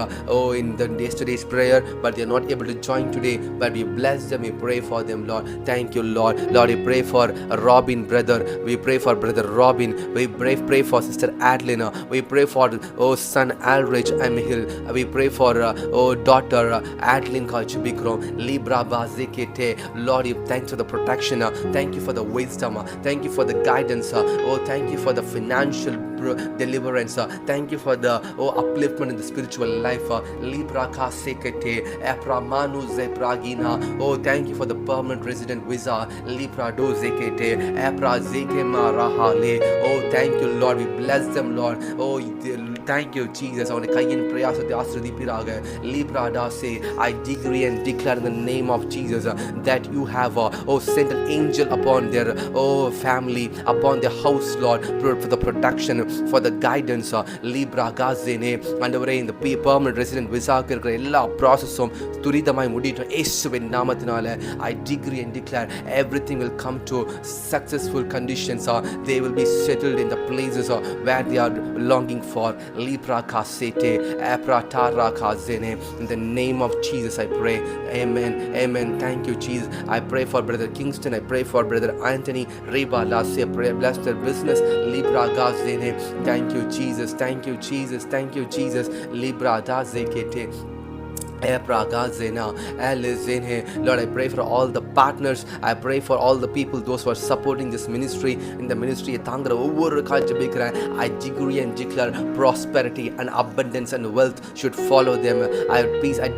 in the yesterday's prayer, but they are not able to join today. But we bless them, we pray for them, Lord. Thank you, Lord. Lord, we pray for Robin, brother. We pray for brother Robin. We pray for sister Adeline. We pray for son Alrich Amihil. We pray for daughter Adeline Kachubikro. Libra Bazikete. Lord, you thanks for the protection. Thank you for the wisdom. Thank you for the guidance. Thank you for the financial deliverance. Thank you for the upliftment in the spiritual life. Libra Kasekete Epra Manu Zepragina. Thank you for the permanent resident visa. Libra Do Zekete Epra Zekema Rahale. Thank you, Lord. We bless them, Lord. Thank you, Jesus. I want to kayin prayasate asradipiraga. Libra da say, I decree and declare in the name of Jesus that you have sent an angel upon their family, upon their house, Lord, for the protection, for the guidance. Libra gazene andavare in the permanent resident visa irukra ella processum துரிதமாய் முடியட்டும் இயேசுவின் நாமத்தினால. I decree and declare everything will come to successful conditions. They will be settled in the places where they are longing for. Libra kasete apratara kazene. In the name of Jesus I pray. Amen. Amen. Thank you, Jesus. I pray for brother Kingston. I pray for brother Anthony. Reba last year pray bless their business. Libra gazene. Thank you, Jesus. Thank you, Jesus. Thank you, Jesus. Libra da zekete Lord, I pray for all the partners. I pray for all the people, those who are supporting this ministry. In the ministry, I decree and declare prosperity and abundance and wealth should follow them. I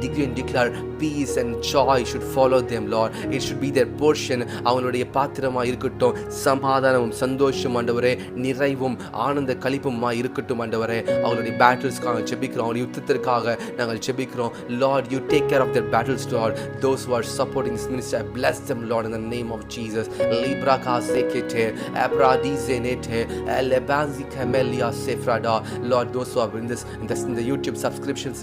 decree and declare peace and joy should follow them, Lord. It should be their portion. அவங்களுடைய பாத்திரமா இருக்கட்டும். சமாதானமும் சந்தோஷம் ஆண்டவரே, நிறைவும் ஆனந்த களிப்புமா இருக்கட்டும் ஆண்டவரே. அவங்களுடைய பேட்டில்ஸ்க்காக ஜெபிக்கிறோம், அவங்களுடைய யுத்தத்திற்காக நாங்கள் ஜெபிக்கிறோம். Lord, Lord, you take care of their battles, Lord. Those who are supporting this ministry, I bless them, Lord, in the name of Jesus. Libra Kazekete, Abradi Zenete, Lebanzi Camelia Sefrada. Lord, those who are in the YouTube subscriptions,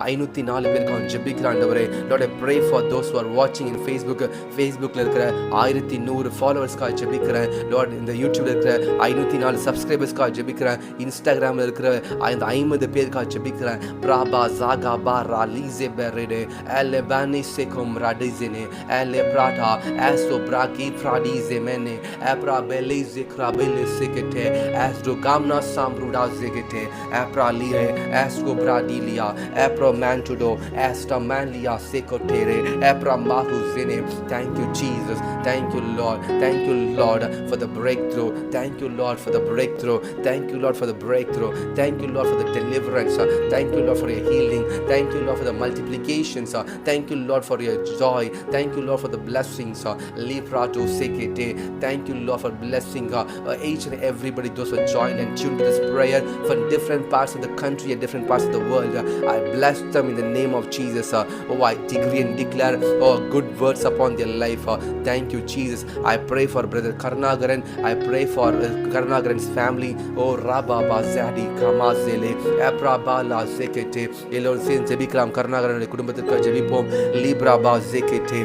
ஐநூற்றி 4 பேருக்கு அவன் ஜெபிக்கிறாண்டவரே. Lord, I pray for those who are watching in Facebookல இருக்கிற 1100 ஃபாலோவர்ஸ்க்காக ஜெபிக்கிறேன். Lord, இந்த யூடியூப்ல இருக்கிற 504 சப்ஸ்கிரைபர்ஸ்க்காக ஜெபிக்கிறேன். இன்ஸ்டாகிராமில் இருக்கிற அந்த 50 பேருக்காக ஜெபிக்கிறேன். Braba Zaga Barra Lize Berede Elebani Sekum Radizene Elebrata Aso Braki Fradize Mene Abra Belize Krabele Sekete Asdo Gamna Sambruda Zegete Abra Lire Asko Bradilia Abra Mantudo Asta Manlia Sekotere Abra Mahu Zene. Thank you, Jesus. Thank you, Lord. Thank you, Lord, for the breakthrough. Thank you, Lord, for the breakthrough. Thank you, Lord, for the breakthrough. Thank you, Lord, for the deliverance. Thank you, Lord, for your healing. Thank you, Lord, for the multiplications. Thank you, Lord, for your joy. Thank you, Lord, for the blessings. Liprato Sekete. Thank you, Lord, for blessing each and everybody, those who join and tune to this prayer from different parts of the country and different parts of the world. I bless them in the name of Jesus. I decree and declare good words upon their life. Thank you, Jesus. I pray for Brother Karnagaran. I pray for Karnagaran's family. Rabba Bazadi Kamazele Abrabala Zekete. எல்லோரும் சேர்ந்து ஜெபிக்கலாம். கருணாகரனுடைய குடும்பத்திற்கு ஜெபிப்போம். Libra Bazekete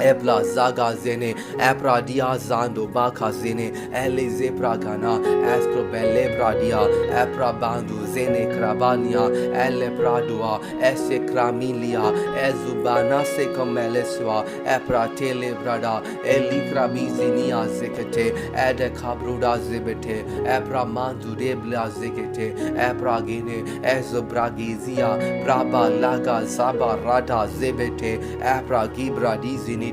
Ebla Zaga Zene Ebra Dia Zando Baka Zene Ele Zebra Gana Astro Bele Bradia Ebra Bandu Zene Krabania Ele Bradua Ese Kramilia Ezubana Sekomeleswa Ebra Tele Brada Eli Krabizinia Zekete Ede Kabruda Zebete Ebra Mandu Debla Zekete Ebra Gene Ezobragizia Braba Laga Zaba Rada Zebete Ebra Gibra Dizini.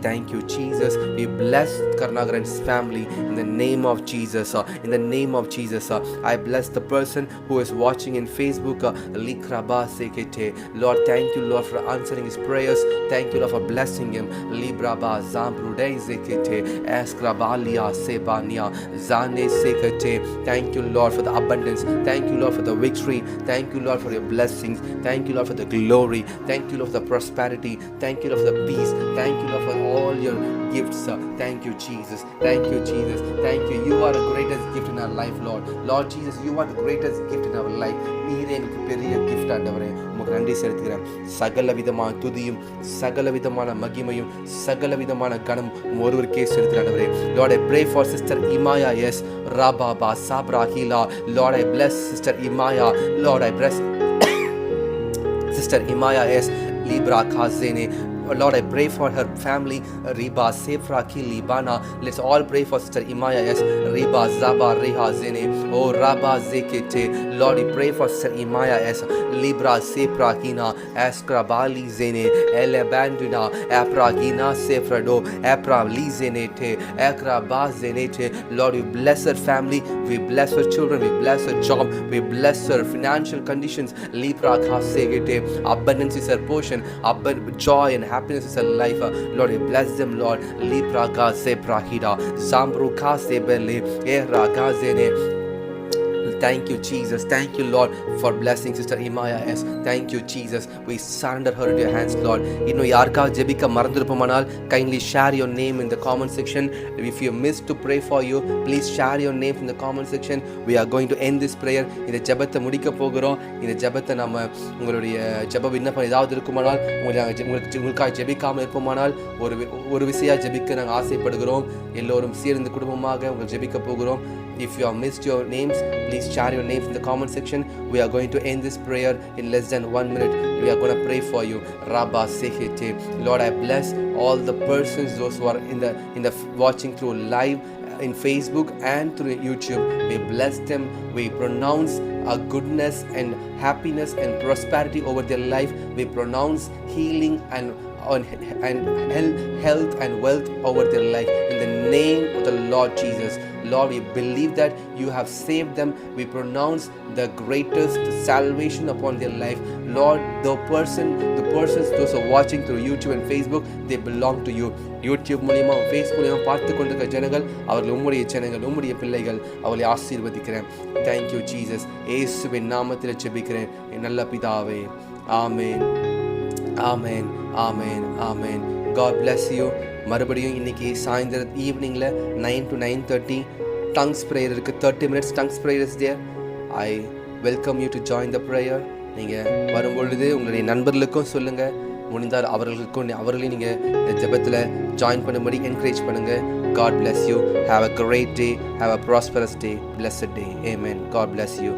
Thank you, Jesus. We bless Karnagaran's family in the name of Jesus. In the name of Jesus, I bless the person who is watching in Facebook. Likraba Sekete. Lord, thank you, Lord, for answering his prayers. Thank you, Lord, for blessing him. Libraba Zambrude Zekete Eskrabalia Sebania Zane Sekete. Thank you, Lord, for the abundance. Thank you, Lord, for the victory. Thank you, Lord, for your blessings. Thank you, Lord, for the glory. Thank you, Lord, for the prosperity. Thank you, Lord, for the peace. Thank you, Lord, for all your gifts. Thank you, Jesus. Thank you, Jesus. Thank you. You are the greatest gift in our life, Lord. Lord Jesus, you are the greatest gift in our life. நீரே எனக்கு பெரிய gift ஆண்டவரே. உமக்கு நன்றி செலுத்துகிறேன். சகல விதமான துதியும் சகல விதமான மகிமையும் சகல விதமான கனம் ஒருவருக்கே செலுத்துகிறேன் ஆண்டவரே. Lord, I pray for Sister Imaya. Yes, Rababa Sabrahila. Lord, I bless Sister Imaya. Lord, I bless Sister Imaya. Yes, Libra Kazene. Lord, I pray for her family. Riba Sefra Ki Libana. Let's all pray for Sister Imaya. Yes, Riba Zaba Reha Zene. Oh Rabba Zekete. Lord, we pray for Sister Imaya. Yes, Libra Sefra Kina Eskrabali Zene Elebandina Apragina Sefrado Apra Lizenete Akraba Zenete. Lord, we bless her family. We bless her children. We bless her job. We bless her financial conditions. Libra Kasegete. Abundance is her portion. Joy and happiness is her life. Lord, we bless them, Lord. Libra Gaze Prahida Zambru Kase Bele Era Gazene. Thank you, Jesus. Thank you, Lord, for blessing Sister Imaya. Yes, thank you, Jesus. We surrender her into your hands, Lord. இன்னும் யாருக்காக ஜெபிக்க மறந்துருப்போமானால் kindly share your name in the comment section. If you missed to pray for you, please share your name in the comment section. We are going to end this prayer. இந்த ஜெபத்தை முடிக்க போகிறோம். இந்த ஜெபத்தை நம்ம உங்களுடைய ஜெப விண்ணப்பம் ஏதாவது இருக்குமானால் உங்களுக்காக ஜெபிக்காமல் இருப்போமானால் ஒரு விசையா ஜெபிக்க நாங்கள் ஆசைப்படுகிறோம். எல்லோரும் சேர்ந்து குடும்பமாக உங்கள் ஜெபிக்க போகிறோம். If you have missed your names, please share your names in the comment section. We are going to end this prayer in less than 1 minute. We are going to pray for you. Rabba Sekete. Lord, I bless all the persons, those who are in the watching through live in Facebook and through YouTube. We bless them. We pronounce a goodness and happiness and prosperity over their life. We pronounce healing and health and wealth over their life in the name of the Lord Jesus. Lord, we believe that you have saved them. We pronounce the greatest salvation upon their life. Lord, the persons those who are watching through YouTube and Facebook, they belong to you. YouTube மூலமா Facebook மூலமா பார்த்து கொண்டிருக்கிற ஜனங்கள் அவர்கள் உம்முடைய ஜனங்கள், உம்முடைய பிள்ளைகள், அவர்களை ஆசீர்வதிக்கிறேன். Thank you, Jesus. இயேசுவின் நாமத்தில் ஜெபிக்கிறேன் என் நல்ல பிதாவே. ஆமென், ஆமென், ஆமென், ஆமென். God bless you. மறுபடியும் இன்னைக்கு சாயந்தரம் ஈவினிங்கில் 9 to 9:30 டங்ஸ் ப்ரேயர் இருக்குது. 30 minutes டங்ஸ் prayer is there. I welcome you to join the prayer. நீங்கள் வரும்பொழுது உங்களுடைய நண்பர்களுக்கும் சொல்லுங்கள், முடிந்தால் அவர்களையும் நீங்கள் இந்த ஜெபத்தில் ஜாயின் பண்ணும்படி என்கரேஜ் பண்ணுங்கள். God bless you. Have a great day. Have a prosperous day. Blessed day. Amen. God bless you.